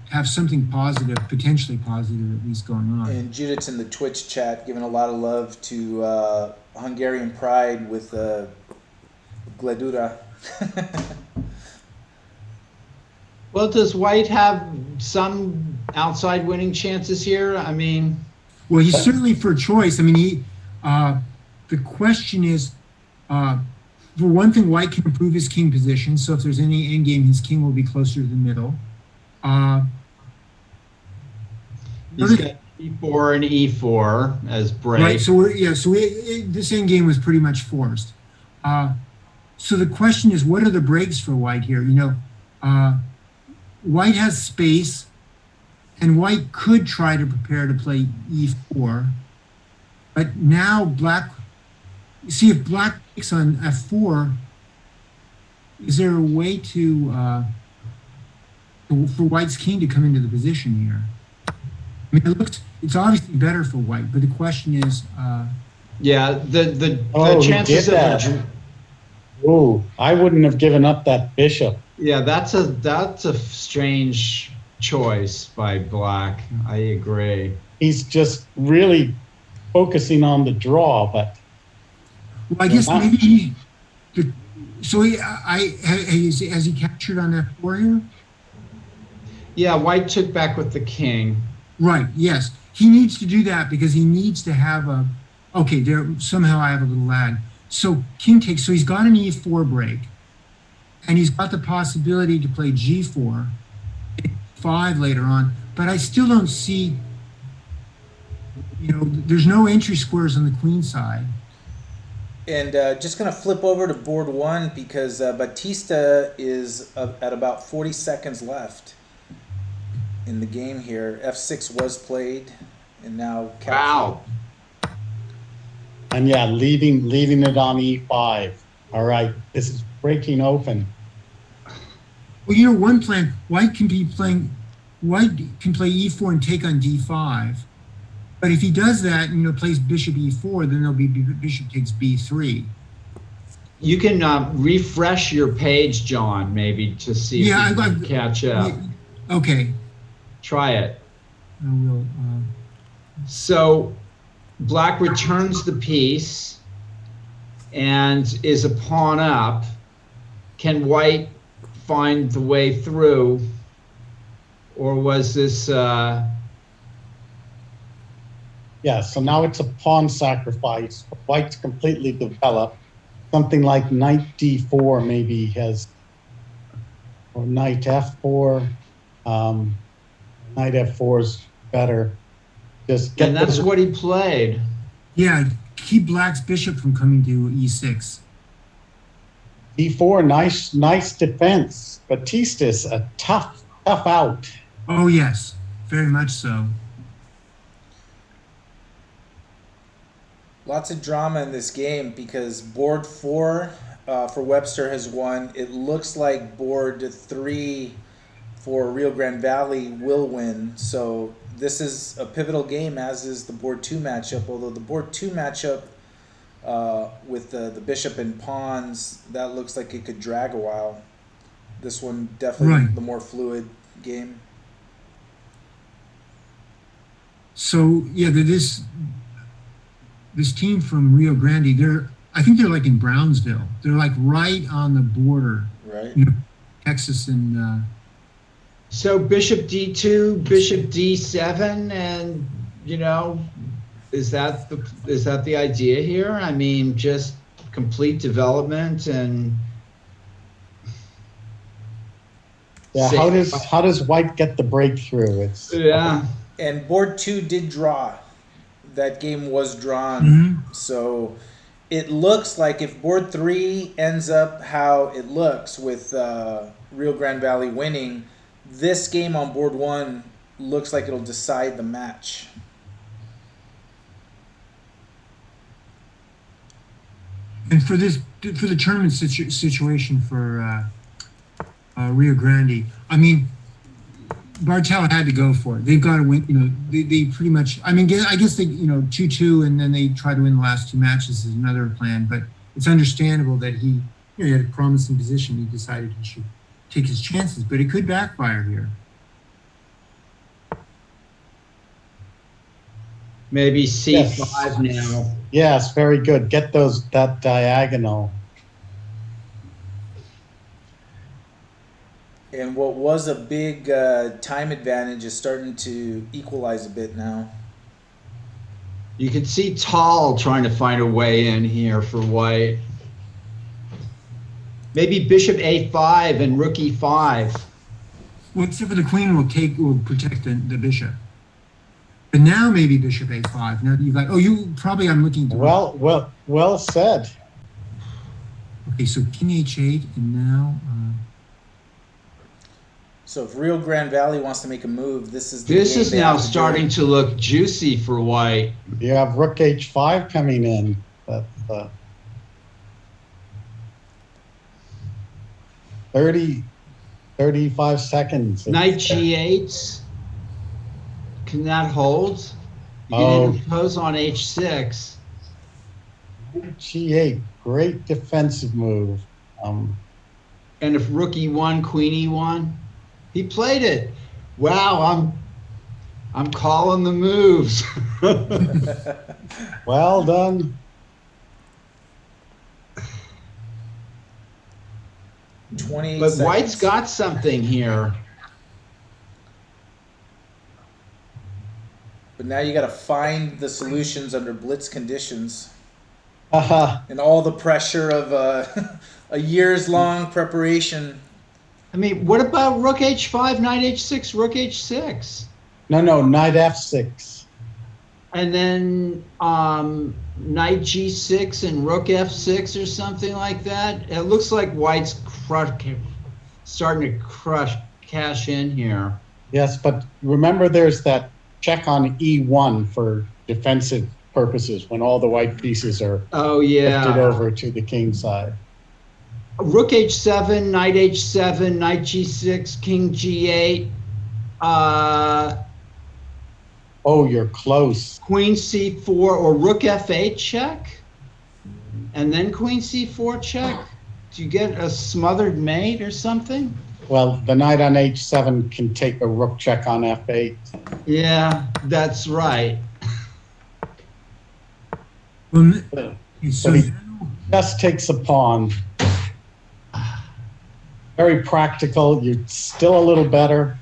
have something positive, potentially positive at least going on. And Judith's in the Twitch chat giving a lot of love to Hungarian Pride with Gladura. Well, does White have some outside winning chances here? Well, he's certainly for choice. The question is, for one thing, White can improve his king position. So if there's any endgame, his king will be closer to the middle. He's got E4 and E4 as break. Right. So this endgame was pretty much forced. So the question is, what are the breaks for White here? White has space. And White could try to prepare to play E4, but now Black, see if Black takes on F4, is there a way to, for White's king to come into the position here? It's obviously better for White, but the question is... the chances of... I wouldn't have given up that bishop. Yeah, that's a strange choice by Black. I agree. He's just really focusing on the draw, but Well, I guess maybe so has he captured on F4 here? Yeah, white took back with the king. Right, yes. He needs to do that because he needs to have okay, there somehow I have a little lag. So king takes, so he's got an E4 break, and he's got the possibility to play G4, 5 later on, but I still don't see, there's no entry squares on the queen side. And just going to flip over to board 1 because Batista is at about 40 seconds left in the game here. F6 was played, and now Wow. and yeah, leaving it on E5. All right, this is breaking open. Well, one plan, white can play E4 and take on D5. But if he does that and plays bishop E4, then there'll be bishop takes B3. You can refresh your page, John, maybe to see if you can catch up. Okay. Try it. I will. So black returns the piece and is a pawn up. Can white find the way through, or was this? Yeah, so now it's a pawn sacrifice. White's completely developed. Something like knight D4 maybe has, or knight F4. Knight F4 is better. Just get. And that's what he played. Yeah, keep black's bishop from coming to E6. D4, nice defense. Batista's a tough out. Oh yes, very much so. Lots of drama in this game because board 4 for Webster has won. It looks like board 3 for Rio Grande Valley will win. So this is a pivotal game, as is the board 2 matchup. Although the board 2 matchup with the bishop and pawns, that looks like it could drag a while. This one definitely the more fluid game. So yeah, this team from Rio Grande, I think they're like in Brownsville. They're like right on the border. Right. Texas and. So bishop D2, bishop D7, and is that the idea here? I mean, just complete development and. Yeah. How does white get the breakthrough? And board 2 did draw. That game was drawn. So it looks like if board 3 ends up how it looks with Rio Grande Valley winning, this game on board 1 looks like it'll decide the match. And for the tournament situation for Rio Grande, I mean, Bartel had to go for it. They've got to win. They pretty much. I mean, I guess they 2-2, and then they try to win the last 2 matches is another plan. But it's understandable that he had a promising position. He decided he should take his chances, but it could backfire here. Maybe C5 now. Yes, very good. Get that diagonal. And what was a big time advantage is starting to equalize a bit now. You can see Tall trying to find a way in here for white. Maybe bishop A5 and rook E5. Well, except for the queen will protect the bishop. But now maybe bishop A5. Now you got. I'm looking. Well said. Okay, so king H8, and now. So if Rio Grande Valley wants to make a move, this is now starting to look juicy for white. You have rook H5 coming in. 35 seconds. Knight G8. Can that hold? You can impose on H6. Knight G8, great defensive move. And if rook E1, queen E1. He played it. Wow, I'm calling the moves. Well done. 28 But seconds. White's got something here. But now you got to find the solutions under blitz conditions. Haha. And all the pressure of a year's long preparation. I mean, what about rook h5, knight h6, rook h6? No, knight f6. And then knight g6 and rook f6 or something like that. It looks like White's starting to cash in here. Yes, but remember there's that check on e1 for defensive purposes when all the white pieces are Oh, shifted yeah. over to the king side. Rook h7, knight h7, knight g6, king g8. Oh, you're close. Queen c4 or rook f8 check, and then queen c4 check. Do you get a smothered mate or something? Well, the knight on h7 can take a rook check on f8. Yeah, that's right. Well, But so he just takes a pawn. Very practical. You're still a little better.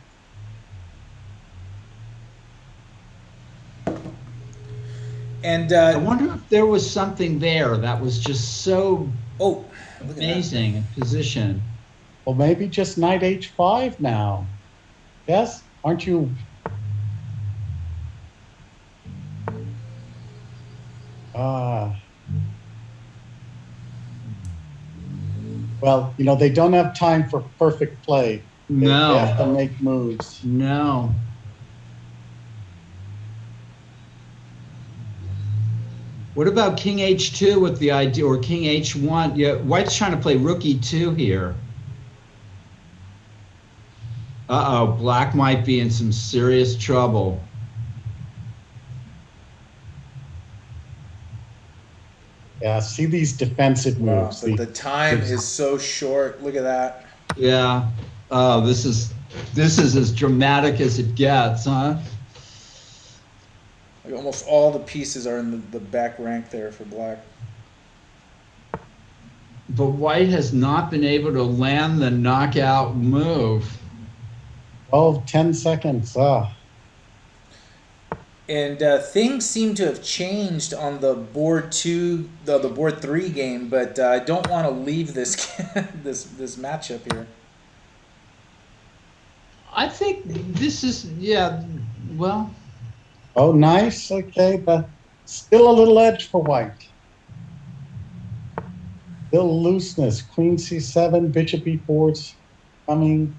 And I wonder if there was something there that was just so oh, look at that. amazing in position. Well, maybe just knight h5 now. Yes? Aren't you? Well, they don't have time for perfect play. They have to No, make moves. no. What about king h2 with the idea, or king h1? Yeah, White's trying to play rook e2 here. Uh-oh, Black might be in some serious trouble. Yeah, see these defensive Wow, moves. but the time is so short. Look at that. Yeah. Oh, this is as dramatic as it gets, huh? Like almost all the pieces are in the back rank there for Black. But White has not been able to land the knockout move. 10 seconds. And things seem to have changed on the board the board 3 game, but I don't want to leave this this matchup here. I think this is, yeah, well, Oh, nice. Okay, but still a little edge for White. Still looseness. Queen c7, bishop e4's coming.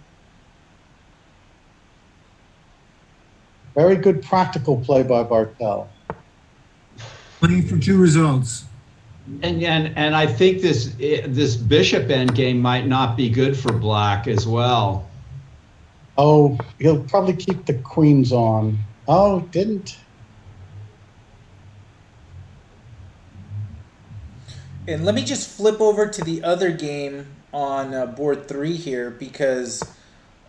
Very good practical play by Bartel. playing for two results. and I think this bishop endgame might not be good for Black as well. Oh, he'll probably keep the queens on. Oh, didn't. And let me just flip over to the other game on board 3 here, because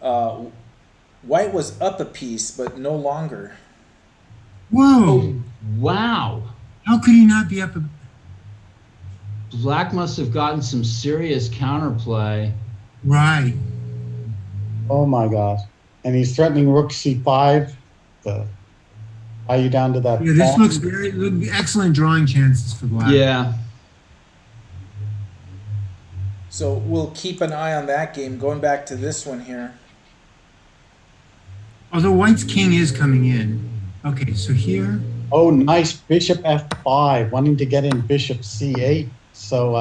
White was up a piece, but no longer. Whoa! Wow. How could he not be up? Black must have gotten some serious counterplay. Right. Oh my gosh. And he's threatening rook c5 to tie you down to that Yeah, this pawn. looks excellent drawing chances for Black. Yeah. So we'll keep an eye on that game. Going back to this one here. Although White's king is coming in. Okay, so here. Oh, nice. Bishop f5, wanting to get in bishop c8. So,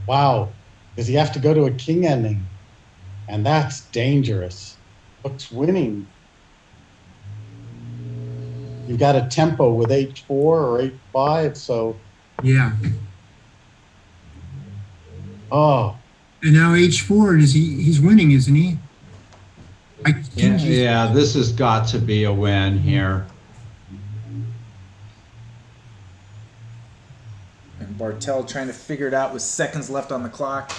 wow. Does he have to go to a king ending? And that's dangerous. Looks winning. You've got a tempo with h4 or h5, so, Yeah. oh. And now h4, and he's winning, isn't he? Yeah, this has got to be a win here. And Bartel trying to figure it out with seconds left on the clock.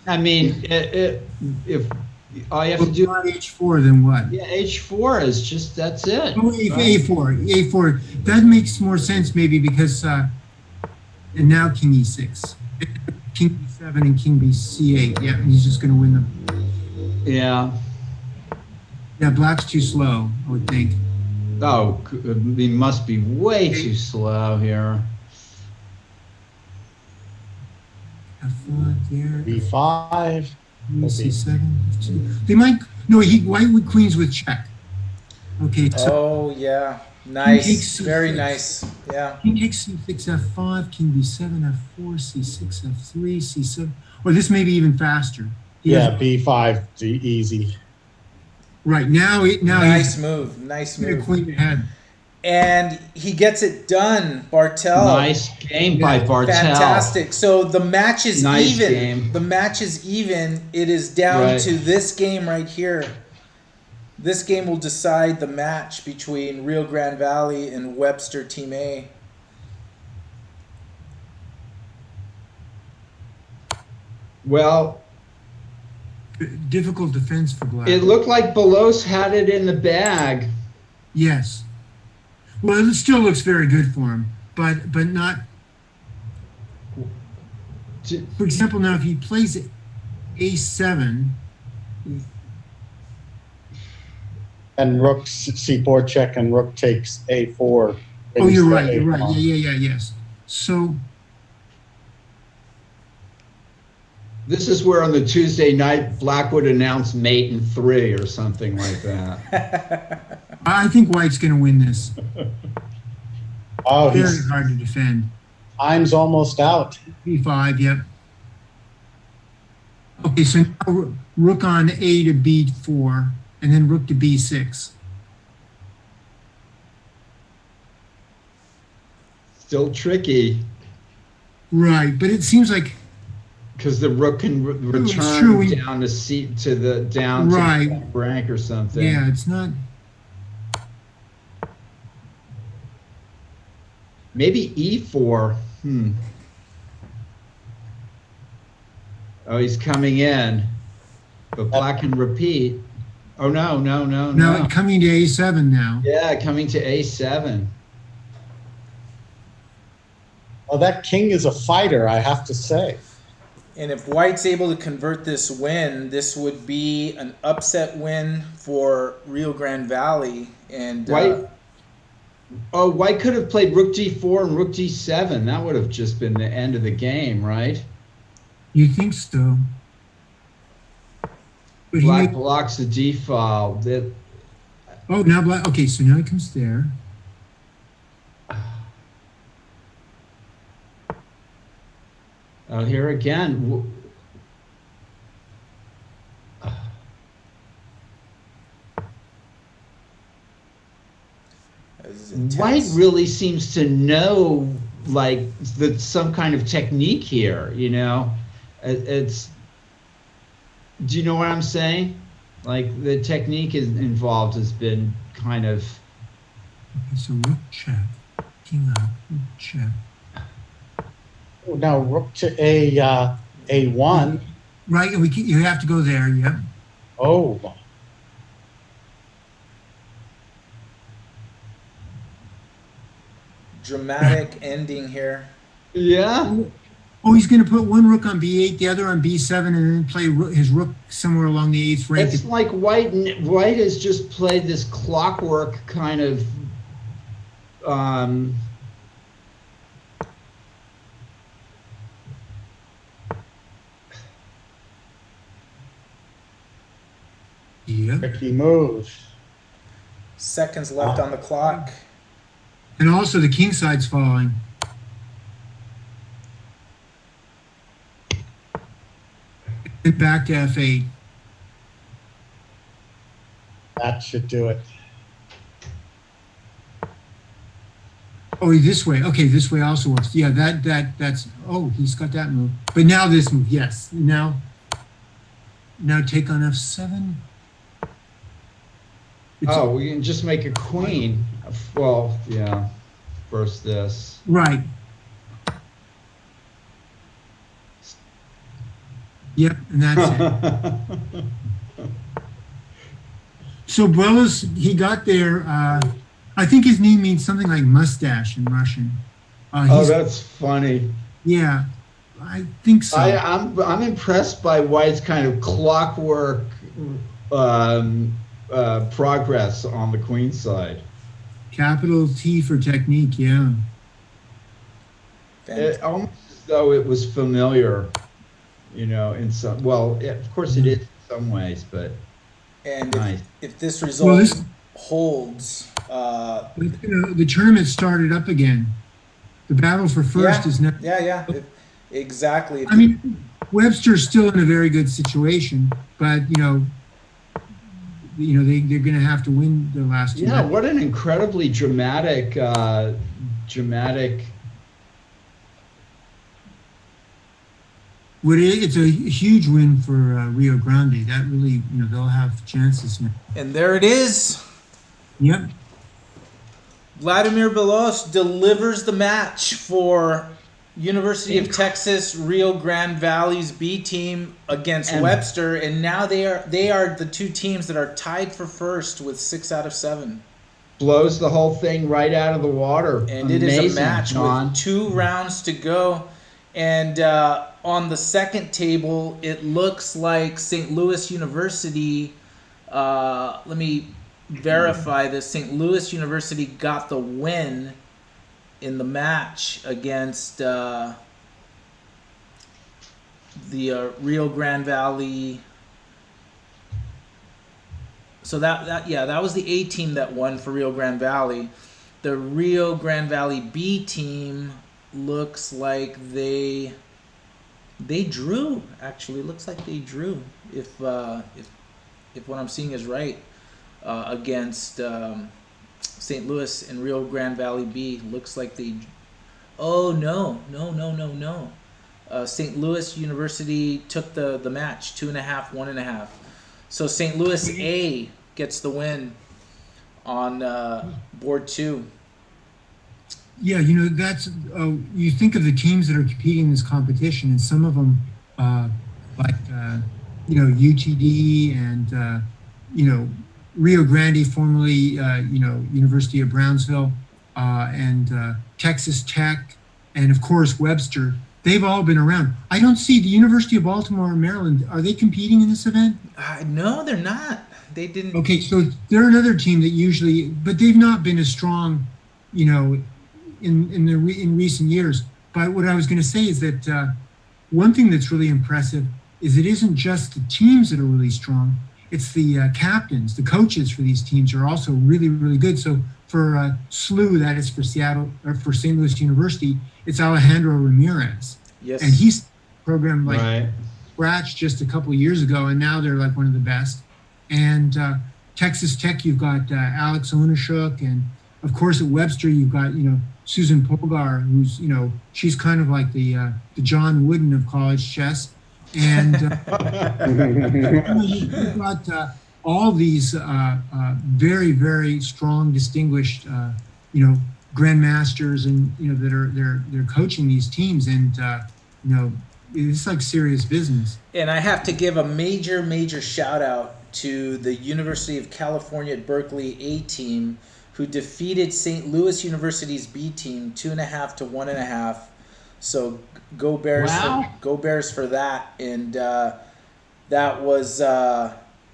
I mean, if All you have Well, to do, not H4, then what? yeah, H4 is just, that's it. Oh, A4. That makes more sense maybe because, and now King E6. King B7 and King BC8. Yeah, he's just going to win them. Yeah. Yeah, black's too slow, I would think. Oh, he must be way too slow here. F1 there. B5. C7. They might, no, white with queens with check. Okay, so Oh yeah, King nice, takes very C6. nice. Yeah. King takes C6, F5, King B7, F4, C6, F3, C7. Or this may be even faster. He Yeah, has- B5, easy. Right, now Nice he's move, nice going to move. queen ahead. And he gets it done, Bartel. Nice game by Yeah, Bartel. Fantastic. So the match is Nice even. game. The match is even. It is down Right. to this game right here. This game will decide the match between Rio Grande Valley and Webster Team A. Well, Difficult defense for black. it looked like Belos had it in the bag. Yes. Well, it still looks very good for him, but not. For example, now if he plays A7, And rook C4 check and rook takes A4. oh, you're right. instead You're of right. A1. Yes. So This is where on the Tuesday night, Black would announce mate in 3 or something like that. I think white's going to win this. Oh, Very he's hard to defend. time's almost out. B5, yep. Okay, so now rook on A to B4, and then rook to B6. Still tricky Right, but it seems like because the rook can it's return true. down to C to the down Right. to rank or something. yeah, it's not. Maybe E4. Oh, he's coming in, but Black can repeat. Oh no! Now coming to A7 now. Yeah, coming to A7. Oh, that king is a fighter, I have to say. And if White's able to convert this win, this would be an upset win for Rio Grande Valley. And White. Oh, White could have played Rook D4 and Rook D7. That would have just been the end of the game, right? You think so? But Black blocks the D file. oh, now black. Okay, so now he comes there. Oh, here again. this is intense. White really seems to know like some kind of technique here, you know. It's do you know what I'm saying? Like the technique involved has been kind of Okay, so rook check, king up, rook check. Oh, now rook to A1. Right, you have to go there. Yep. Oh, Dramatic ending here. yeah. Oh, he's going to put one rook on B8, the other on B7, and then play his rook somewhere along the 8th rank. It's like White has just played this clockwork kind of Yep. tricky move. Seconds left on the clock. And also the king side's falling. And back to F8. That should do it. Oh, this way. Okay, this way also works. Yeah, that's. Oh, he's got that move. But now this move. Yes. Now take on F7. oh, we can just make a queen. Well, yeah. First this. Right. Yep, and that's it. So Buelos, he got there. I think his name means something like mustache in Russian. Oh, that's funny. Yeah, I think so. I'm impressed by White's kind of clockwork progress on the queen side. Capital T for technique. Yeah. It, almost as though it was familiar, in some. Well, of course it is in some ways, but And nice. if this result holds, the tournament started up again. The battle for first is now. exactly. I mean, Webster's still in a very good situation, but they're going to have to win the last two. Yeah, what an incredibly dramatic. It's a huge win for Rio Grande. That really, they'll have chances now. And there it is. Yep. Vladimir Belos delivers the match for University of Texas Rio Grande Valley's B team against Webster, and now they are the two teams that are tied for first with 6 out of 7. Blows the whole thing right out of the water. And Amazing, it is a match John. with 2 rounds to go. And on the second table, it looks like St. Louis University. Let me verify this. St. Louis University got the win in the match against the Rio Grande Valley. So that was the A team that won for Rio Grande Valley. The Rio Grande Valley B team looks like they drew. Actually, looks like they drew. If what I'm seeing is right, against St. Louis and Rio Grande Valley B, looks like they. Oh no! St. Louis University took the match 2.5, 1.5. So St. Louis A gets the win on board 2. Yeah, that's you think of the teams that are competing in this competition, and some of them, UTD and Rio Grande, formerly University of Brownsville, and Texas Tech, and of course Webster. They've all been around. I don't see the University of Baltimore or Maryland. Are they competing in this event? No, they're not. They didn't. Okay, so they're another team that usually, but they've not been as strong, in recent years. But what I was going to say is that one thing that's really impressive is it isn't just the teams that are really strong. It's the captains, the coaches for these teams are also really, really good. So for SLU, that is for Seattle or for St. Louis University, it's Alejandro Ramirez. Yes. And he's programmed Right. scratch just a couple of years ago, and now they're like one of the best. And Texas Tech, you've got Alex Onashuk, and of course at Webster, you've got Susan Polgar, who's she's kind of like the John Wooden of college chess. And you've got all these very, very strong, distinguished, grandmasters, and that are they're coaching these teams, and it's like serious business. And I have to give a major shout out to the University of California at Berkeley A team, who defeated St. Louis University's B team 2.5 to 1.5. So go Bears! Wow. Go Bears for that. And that was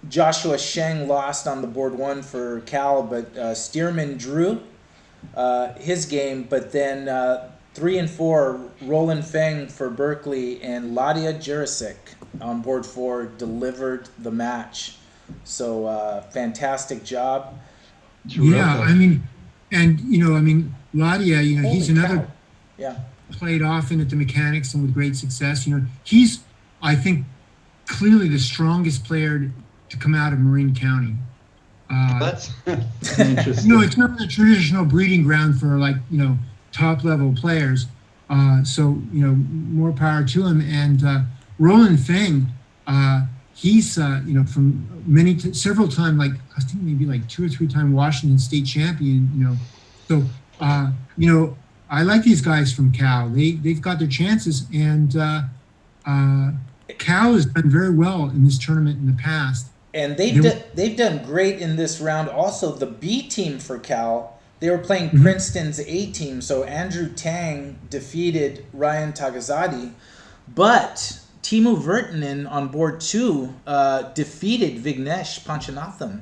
Joshua Sheng lost on the board 1 for Cal, but Stearman drew his game. But then 3 and 4, Roland Feng for Berkeley and Ladia Jurasic on board 4 delivered the match. So fantastic job. Terrific. Yeah, Ladia, he's another. Cow. Yeah. Played often at the mechanics and with great success. He's, I think, clearly the strongest player to come out of Marin County. That's interesting. It's not the traditional breeding ground for top level players. So more power to him. And Roland Feng, he's from several time, I think maybe 2 or 3 time Washington State champion. So I like these guys from Cal. They've got their chances, and Cal has done very well in this tournament in the past. And they've done great in this round. Also, the B team for Cal, they were playing Princeton's A team. So Andrew Tang defeated Ryan Tagazadi, but Timu Virtanen on board 2 defeated Vignesh Panchanatham.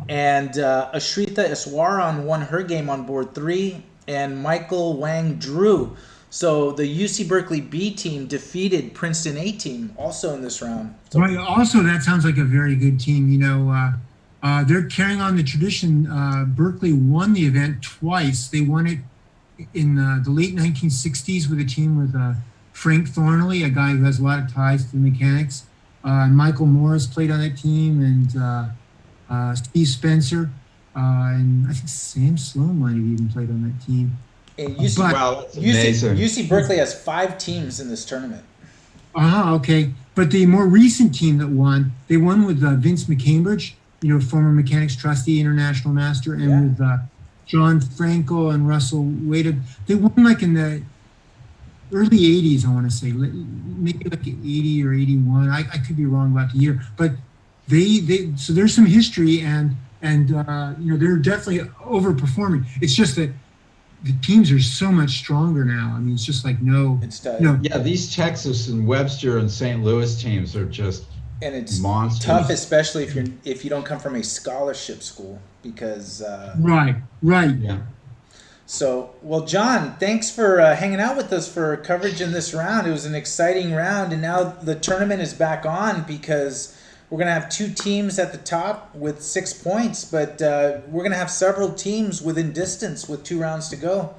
And Ashrita Iswaran won her game on board 3, and Michael Wang Drew. So the UC Berkeley B team defeated Princeton A team also in this round. So, right. Also, that sounds like a very good team. They're carrying on the tradition. Berkeley won the event twice. They won it in the late 1960s with a team with Frank Thornley, a guy who has a lot of ties to the mechanics. Michael Morris played on that team, and Steve Spencer, and I think Sam Sloan might have even played on that team. And UC Berkeley has 5 teams in this tournament. Okay. But the more recent team that won, they won with Vince McCambridge, former mechanics trustee, international master, and with John Frankel and Russell Wade. They won like in the early 80s, I want to say, maybe like 80 or 81. I could be wrong about the year. But so there's some history, and they're definitely overperforming. It's just that the teams are so much stronger now. I mean, it's just like Yeah, these Texas and Webster and St. Louis teams are just monsters. Tough, especially if you don't come from a scholarship school, because right. Yeah. So, well, John, thanks for hanging out with us for coverage in this round. It was an exciting round, and now the tournament is back on because we're going to have 2 teams at the top with 6 points, but we're going to have several teams within distance with 2 rounds to go.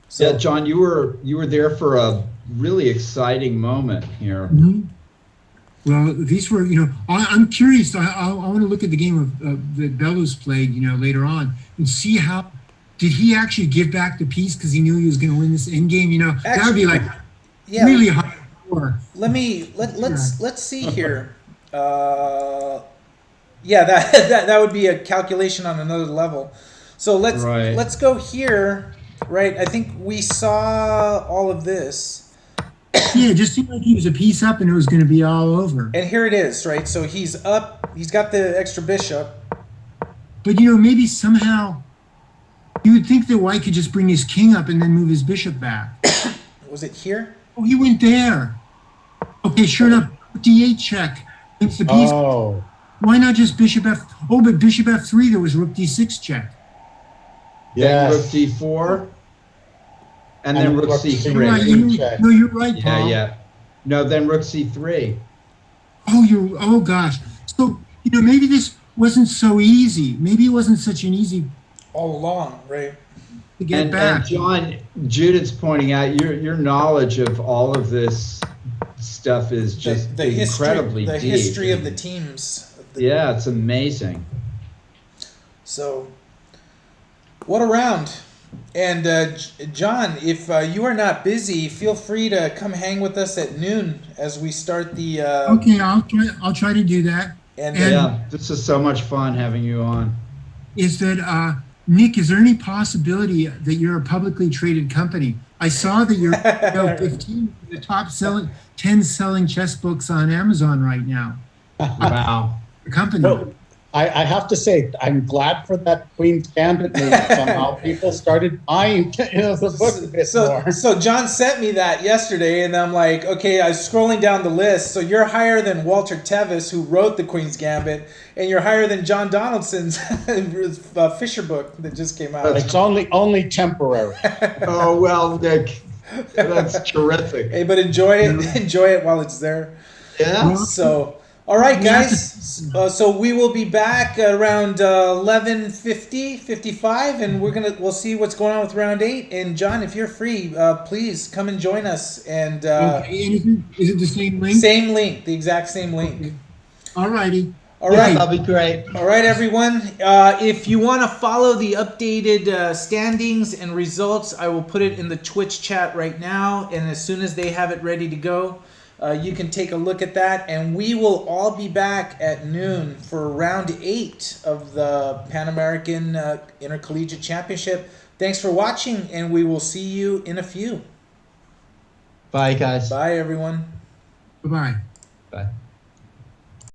So, yeah, John, you were there for a really exciting moment here. Mm-hmm. Well, these were, I'm curious. I want to look at the game that Bellows played, later on and see how did he actually give back the piece because he knew he was going to win this end game. That would be like really high score. Let's see here. That would be a calculation on another level. So let's go here, right? I think we saw all of this. Yeah, it just seemed like he was a piece up and it was going to be all over. And here it is, right? So he's up. He's got the extra bishop. But maybe somehow you would think that White could just bring his king up and then move his bishop back. Was it here? Oh, he went there. Okay, sure enough, d8 check. It's the piece. Oh. Why not just bishop f? Oh, but bishop f3, there was rook d6 check. Yes. Rook d4. And then rook c3. Right, no, you're right, Paul. Yeah. No, then rook c3. Oh gosh. So, maybe this wasn't so easy. Maybe it wasn't such an easy all along, right? To get back. And John, Judith's pointing out your knowledge of all of this stuff is just incredibly deep. The history of the teams. Yeah, it's amazing. So, what a round. And John, if you are not busy, feel free to come hang with us at noon as we start the. Okay, I'll try to do that. And this is so much fun having you on. Is that Nick? Is there any possibility that you're a publicly traded company? I saw that you're 15 the top 10 selling chess books on Amazon right now. Wow, the company. Well, I have to say, I'm glad for that Queen's Gambit movie. Somehow people started buying the book a bit more. So John sent me that yesterday, and I'm like, okay, I was scrolling down the list. So you're higher than Walter Tevis, who wrote the Queen's Gambit, and you're higher than John Donaldson's Fisher book that just came out. It's only temporary. Oh, well, Nick, that's terrific. Hey, but enjoy it while it's there. Yeah. So... All right, guys. So we will be back around 11:50, 55, and we'll see what's going on with round 8. And John, if you're free, please come and join us. And is it the same link? Same link, the exact same link. Okay. All righty. All right, that'll be great. All right, everyone. If you want to follow the updated standings and results, I will put it in the Twitch chat right now. And as soon as they have it ready to go, you can take a look at that, and we will all be back at noon for round 8 of the Pan American Intercollegiate Championship. Thanks for watching, and we will see you in a few. Bye, guys. Bye, everyone. Bye-bye. Bye.